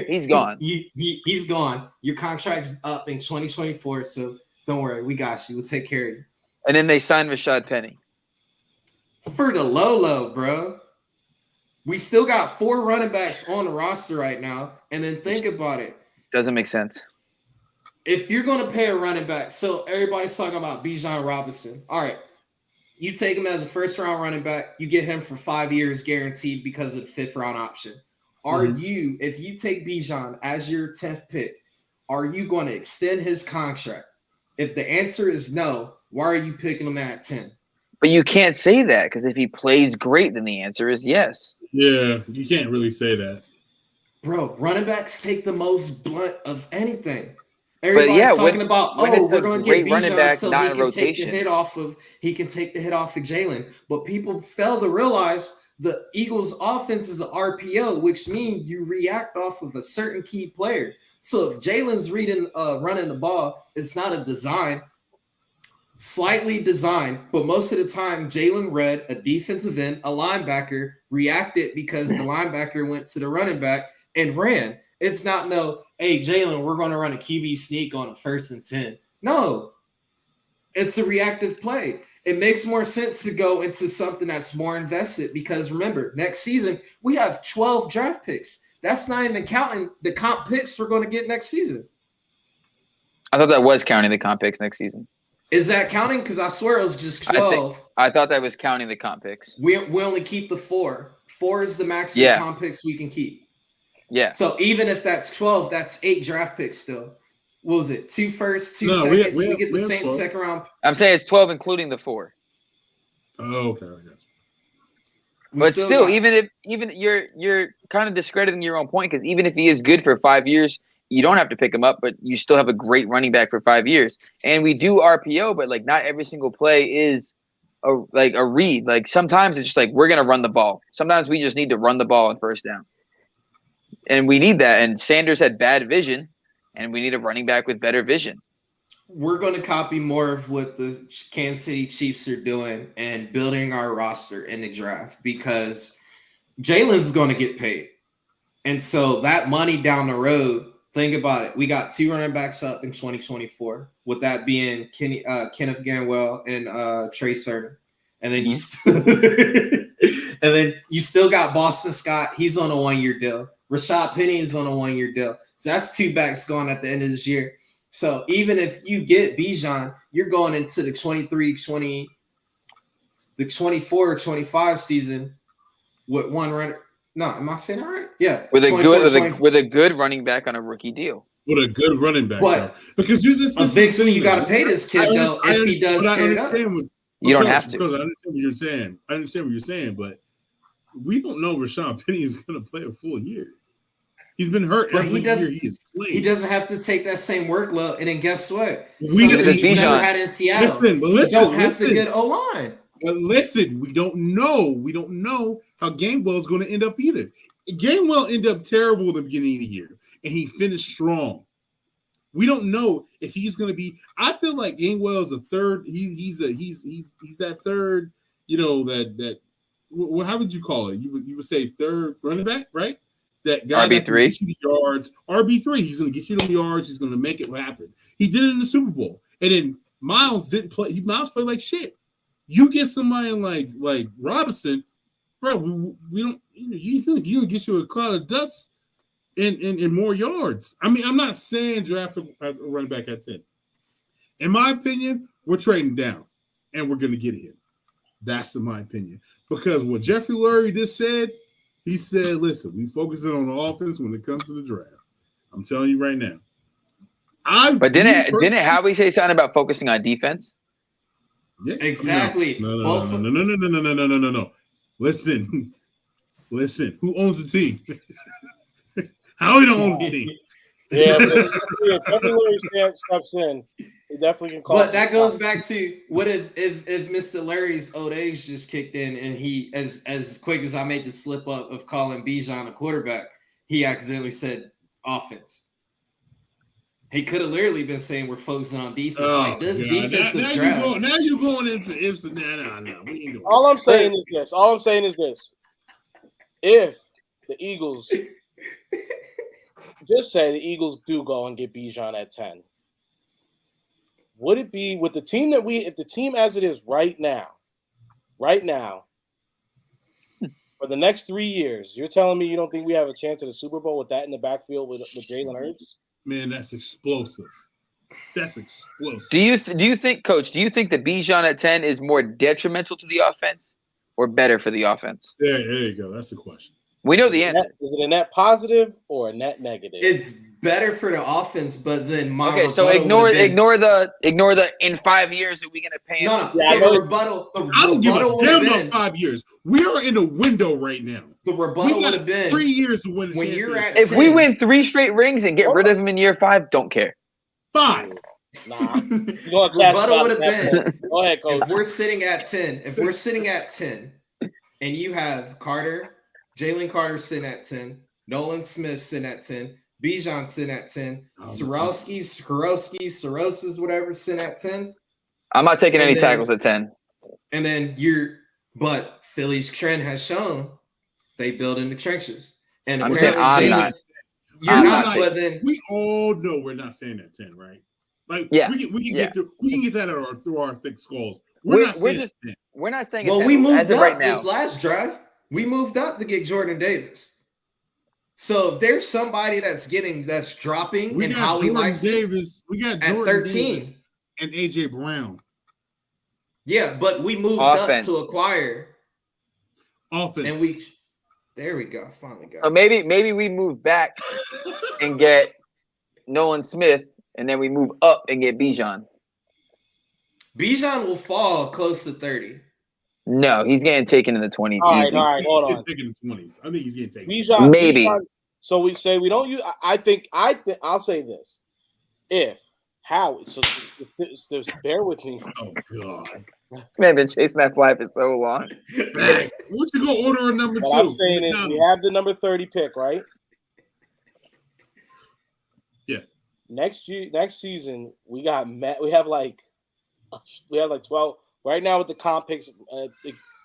he's gone. He's gone. Your contract's up in 2024. So don't worry, we got you. We'll take care of you. And then they signed Rashad Penny. For the low, bro. We still got 4 running backs on the roster right now. And then think about it. Doesn't make sense. If you're going to pay a running back, so everybody's talking about Bijan Robinson. All right. You take him as a first-round running back. You get him for 5 years guaranteed because of the 5th-round option. Are you, if you take Bijan as your 10th pick, are you going to extend his contract? If the answer is no, why are you picking him at 10? But you can't say that because if he plays great, then the answer is yes. Yeah, you can't really say that. Bro, running backs take the most blunt of anything. Everybody's talking about, we're going to get Bijan so he can take the hit off of Jalen. But people fail to realize the Eagles' offense is an RPO, which means you react off of a certain key player. So if Jalen's running the ball, it's not a design. Slightly designed, but most of the time, Jalen read a defensive end, a linebacker, reacted because the linebacker went to the running back and ran. It's not hey, Jalen, we're going to run a QB sneak on a 1st and 10. No, it's a reactive play. It makes more sense to go into something that's more invested because remember, next season, we have 12 draft picks. That's not even counting the comp picks we're going to get next season. I thought that was counting the comp picks next season. Is that counting? Because I swear it was just 12. I thought that was counting the comp picks. We only keep the 4. 4 is the maximum comp picks we can keep. Yeah. So even if that's 12, that's 8 draft picks still. What was it? 2 firsts, 2 seconds. We get the same 2nd round. I'm saying it's 12 including the 4. Oh, okay. I guess. But still, even you're kind of discrediting your own point because even if he is good for 5 years, you don't have to pick him up, but you still have a great running back for 5 years. And we do RPO, but like not every single play is a read. Like sometimes it's just like we're gonna run the ball. Sometimes we just need to run the ball on 1st down, and we need that. And Sanders had bad vision, and we need a running back with better vision. We're going to copy more of what the Kansas City Chiefs are doing and building our roster in the draft because Jalen's going to get paid. And so that money down the road, think about it. We got 2 running backs up in 2024, with that being Kenneth Gainwell and Trey Sermon. And then you still got Boston Scott. He's on a 1-year deal. Rashad Penny is on a 1-year deal. So that's 2 backs gone at the end of this year. So even if you get Bijan, you're going into the 24 or 25 season with 1 runner. No, am I saying that right? Yeah. With a good running back on a rookie deal. With a good running back. But because eventually you got to pay this kid though if he does tear it up. You don't have to. Because I understand what you're saying. I understand what you're saying, but we don't know Rashad Penny is going to play a full year. He's been hurt every year he has played. He doesn't have to take that same workload. And then guess what? He's never had in Seattle. You don't have to get O-line. But listen, we don't know. We don't know how Gainwell is going to end up either. Gainwell ended up terrible at the beginning of the year, and he finished strong. We don't know if he's going to be. I feel like Gainwell is a third. He's that third. You know that. Well, how would you call it? You would say third running back, right? That guy RB3 that the yards. RB3. He's going to get you the yards. He's going to make it happen. He did it in the Super Bowl, and then Miles didn't play. Miles played like shit. You get somebody like Robinson, bro. We don't. You think you can get you a cloud of dust and more yards? I mean, I'm not saying draft a running back at 10. In my opinion, we're trading down, and we're going to get him. That's in my opinion. Because what Jeffrey Lurie just said, he said, listen, we focusing on the offense when it comes to the draft. I'm telling you right now. But didn't Howie say something about focusing on defense? Yeah, exactly. No. Listen. Who owns the team? Howie don't own the team. Yeah, Jeffrey steps in. He definitely can call. But that goes back to what if Mr. Larry's old age just kicked in and he, as quick as I made the slip up of calling Bijan a quarterback, he accidentally said offense. He could have literally been saying we're focusing on defense. Defensive draft. Now you're going into ifs and no. All I'm saying is this. If the Eagles just say the Eagles do go and get Bijan at 10, would it be with the team if the team as it is right now, for the next 3 years, you're telling me you don't think we have a chance at a Super Bowl with that in the backfield with Jalen Hurts? Man, that's explosive. That's explosive. Do you think, Coach? Do you think that Bijan at 10 is more detrimental to the offense or better for the offense? There you go. That's the question. We know the answer. Is it a net positive or a net negative? It's better for the offense, but then so ignore the in 5 years are we going to pay him? No. The rebuttal. I don't give a damn about 5 years. We are in a window right now. The rebuttal would have been 3 years to win. When you're at if 10, we win 3 straight rings and get rid of him in year 5, don't care. 5. Nah. Rebuttal would have been. Go ahead, Coach. If we're sitting at 10, and you have Jalen Carter sitting at 10, Nolan Smith sitting at 10, Bijan sitting at 10, Sorosky, whatever, sitting at 10. I'm not taking any tackles at 10. And then but Philly's trend has shown they build in the trenches. And I'm saying I'm not. You're not, but then we all know we're not saying at 10, right? Like, yeah, we can get that through our thick skulls. We're not saying 10. We're not saying. Well, we moved up right now. This last drive. We moved up to get Jordan Davis. So if there's somebody that's dropping and Howie likes Davis, we got Jordan at 13 Davis and AJ Brown. Yeah, but we moved up to acquire offense, and there we go. Finally got. So maybe we move back and get Nolan Smith, and then we move up and get Bijan. Bijan will fall close to 30. No, he's getting taken in the 20s. All right, hold on. He's taken in the 20s. I think he's getting taken. Bijan, maybe. So we say we don't use. I think I'll say this. If Howie, so bear with me. Oh God, this man been chasing that fly for so long. What you go order a number 2? What I'm saying is we have the number 30 pick, right? Yeah. Next season we have like 12. Right now with the comp picks,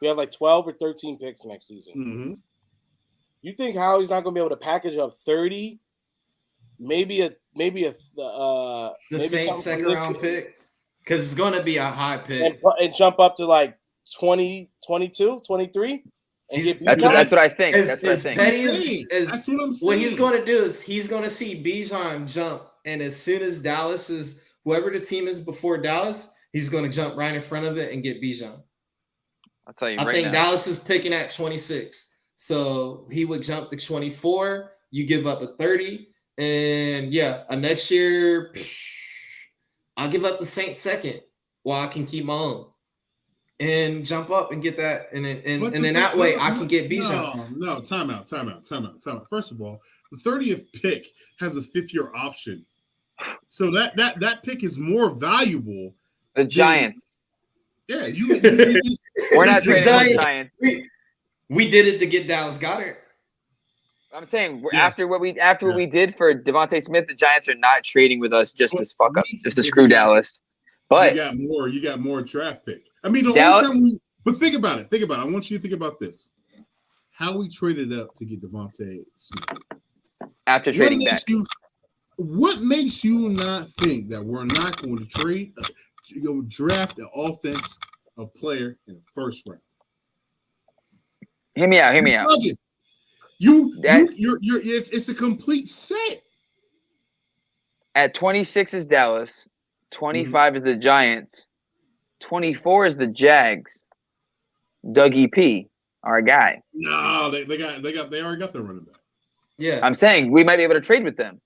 we have like 12 or 13 picks next season. Mm-hmm. You think Howie's not going to be able to package up 30? Maybe the Saints second round pick, because it's going to be a high pick, and jump up to like 20, 22, 23. That's what I think. That's what I'm saying. What he's going to do is he's going to see Bijan jump, and as soon as Dallas is whoever the team is before Dallas, he's going to jump right in front of it and get Bijan. I'll tell you I right think now. Dallas is picking at 26, so he would jump to 24. You give up a 30. And next year, I'll give up the Saints second while I can keep my own and jump up and get that. And then that way I can get Bijan. No, time out. First of all, the 30th pick has a 5th-year option. So that pick is more valuable. The Giants. Yeah, we're not trading the Giants. We did it to get Dallas Goedert. I'm saying after what we did for Devontae Smith, the Giants are not trading with us just to fuck up, just to screw Dallas. But you got more draft pick. I mean, the only time but think about it. I want you to think about this. How we traded up to get Devontae Smith. After trading back. What makes you not think that we're not going to draft an offensive player in the first round? Hear me out. It's a complete set. At 26 is Dallas, 25 is the Giants, 24 is the Jags. Dougie P, our guy. No, they already got their running back. Yeah, I'm saying we might be able to trade with them,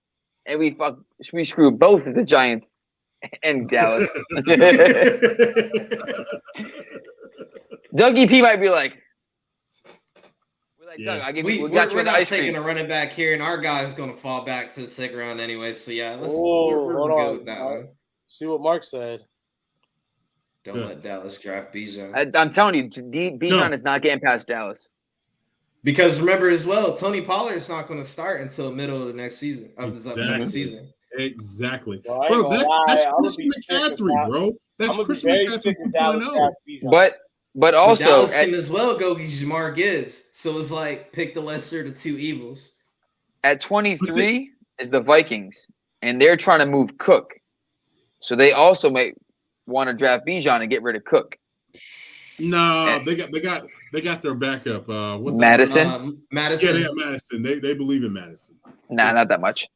and we screw both of the Giants and Dallas. Dougie P might be like. Doug, we got you we're not taking a running back here, and our guy's going to fall back to the second round anyway. So we're good with that one. See what Mark said. Don't let Dallas draft Bijan. I'm telling you, Bijan is not getting past Dallas. Because remember as well, Tony Pollard is not going to start until middle of the next season this upcoming season. Exactly, bro. That's Christian McCaffrey, bro. That's Christian McCaffrey 2.0. But also, Dallas can as well go get Jamar Gibbs. So it's like pick the lesser of the two evils. At 23 is the Vikings, and they're trying to move Cook. So they also may want to draft Bijan and get rid of Cook. No, they got their backup. What's Madison? Madison. Yeah, they got Madison. They believe in Madison. Nah, not that much.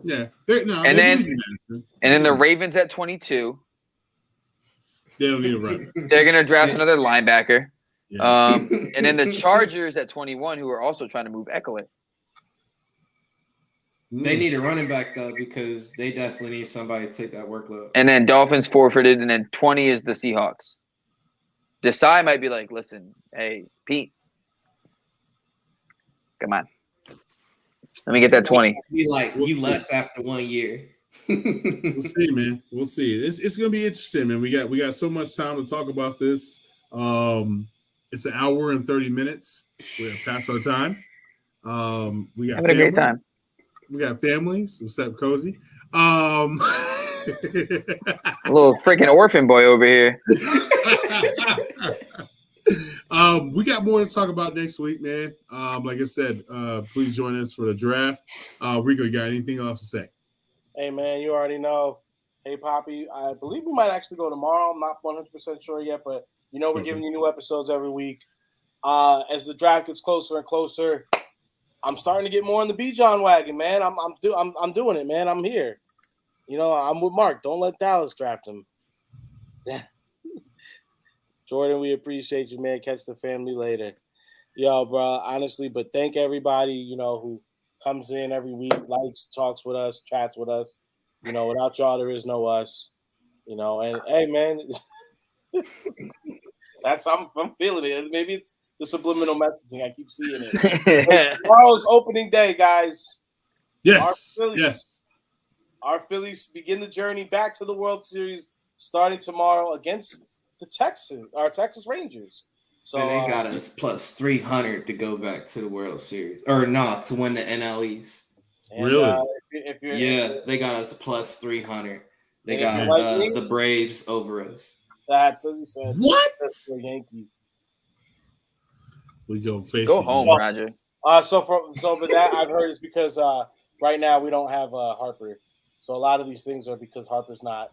Yeah. And then the Ravens at 22. They don't need a runner. They're gonna draft another linebacker. Yeah. And then the Chargers at 21, who are also trying to move Eckler. They need a running back though, because they definitely need somebody to take that workload. And then Dolphins forfeited, and then 20 is the Seahawks. Desai might be like, listen, hey, Pete, come on. Let me get that 20. Be like, you left after 1 year. We'll see, man. We'll see. It's gonna be interesting, man. We got so much time to talk about this. It's an hour and 30 minutes. We have passed our time. We got having a great time. We got families. What's up, Cozy? A little freaking orphan boy over here. We got more to talk about next week, man. Like I said, please join us for the draft. Rico, you got anything else to say? Hey, man, you already know. Hey, Poppy, I believe we might actually go tomorrow. I'm not 100% sure yet, but we're giving you new episodes every week. As the draft gets closer and closer, I'm starting to get more in the Bijan wagon, man. I'm doing it, man. I'm here. I'm with Mark. Don't let Dallas draft him. Jordan, we appreciate you, man. Catch the family later. Yo, bro, honestly, but thank everybody, who comes in every week, likes, talks with us, chats with us. Without y'all, there is no us. And hey, man, I'm feeling it. Maybe it's the subliminal messaging. I keep seeing it. Tomorrow's opening day, guys. Yes. Our Phillies begin the journey back to the World Series starting tomorrow against the Texas Rangers. So and they got us plus 300 to go back to the World Series, or not to win the NL East. Really? They got us plus 300. They got the Braves over us. That's what he said. What? That's the Yankees. We go face. Go home, Roger. But that I've heard is because right now we don't have Harper, so a lot of these things are because Harper's not.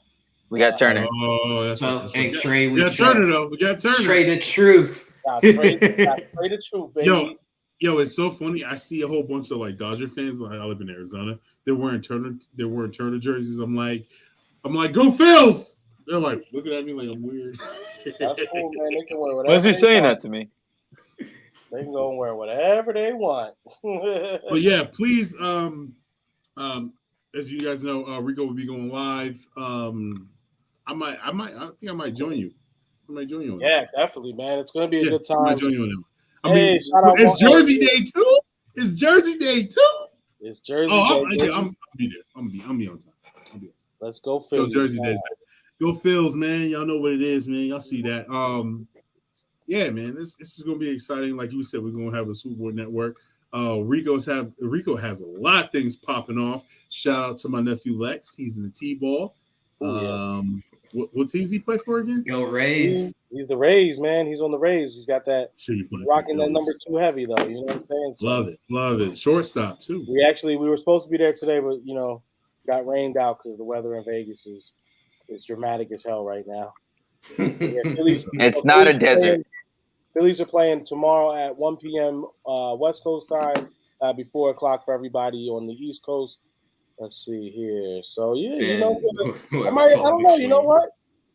We got Turner. Oh, that's So, right. and Trey, We got Turner though. We got Turner. Trey the truth. Trey the truth, baby. Yo, it's so funny. I see a whole bunch of like Dodger fans. Like, I live in Arizona. They're wearing Turner jerseys. I'm like, go Phils. They're like looking at me like I'm weird. That's cool, man. They can wear whatever. Why is he saying that to me? They can go and wear whatever they want. But yeah, please, as you guys know, Rico will be going live. I think I might join you. On yeah, definitely, man. It's gonna be a good time. I might join you on that. Shout out it's Jersey Day too. It's Jersey Day too. It's Jersey Day. I'm be there. I'm be on time. Let's go Phils. Jersey Day. Go Phils, man. Y'all know what it is, man. Y'all see that. Yeah, man. This is gonna be exciting. Like you said, we're gonna have a Swoop Boy network. Rico has a lot of things popping off. Shout out to my nephew Lex. He's in the T-ball. What teams he play for again? Go Rays. He's the Rays, man. He's on the Rays. He's got that rocking that number 2 heavy though. You know what I'm saying? So, love it. Shortstop too. We were supposed to be there today, but got rained out because the weather in Vegas is dramatic as hell right now. It's not a desert. Phillies are playing tomorrow at 1 p.m. West Coast time. Be 4 o'clock for everybody on the East Coast. Let's see here. So yeah, I don't know. You know what?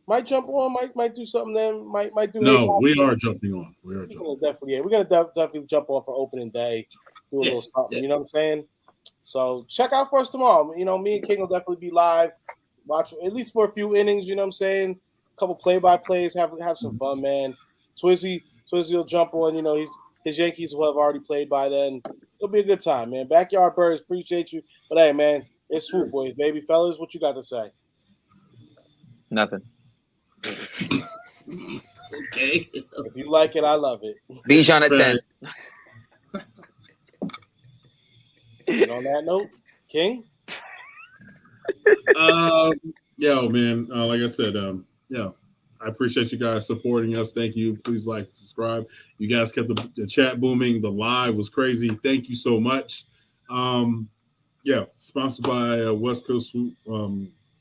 Might jump on. Might do something then. Might do. No, we are jumping on. We're gonna definitely jump on for opening day. Do a little something. You know what I'm saying? So check out for us tomorrow. Me and King will definitely be live. Watch at least for a few innings. You know what I'm saying? A couple play-by-plays. Have some fun, man. Twizzy will jump on. His Yankees will have already played by then. It'll be a good time, man. Backyard Birds, appreciate you. But hey, man, it's Swoop Boys, baby. Fellas, what you got to say? Nothing. Okay. If you like it, I love it. Bijan at 10. And on that note, King? Yo, man. Like I said, I appreciate you guys supporting us. Thank you. Please like, subscribe. You guys kept the chat booming. The live was crazy. Thank you so much. Sponsored by West Coast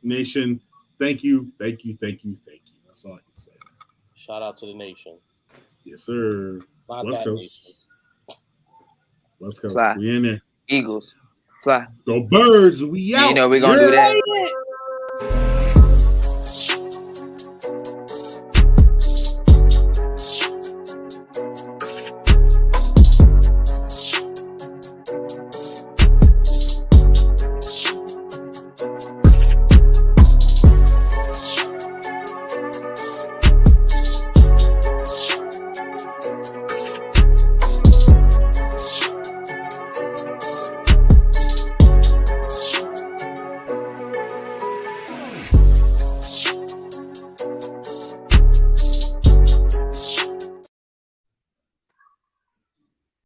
Nation. Thank you. That's all I can say. Shout out to the nation. Yes, sir. West Coast. West Coast. Fly. We in there. Eagles. Fly. Go Birds. We out. We're going to do that.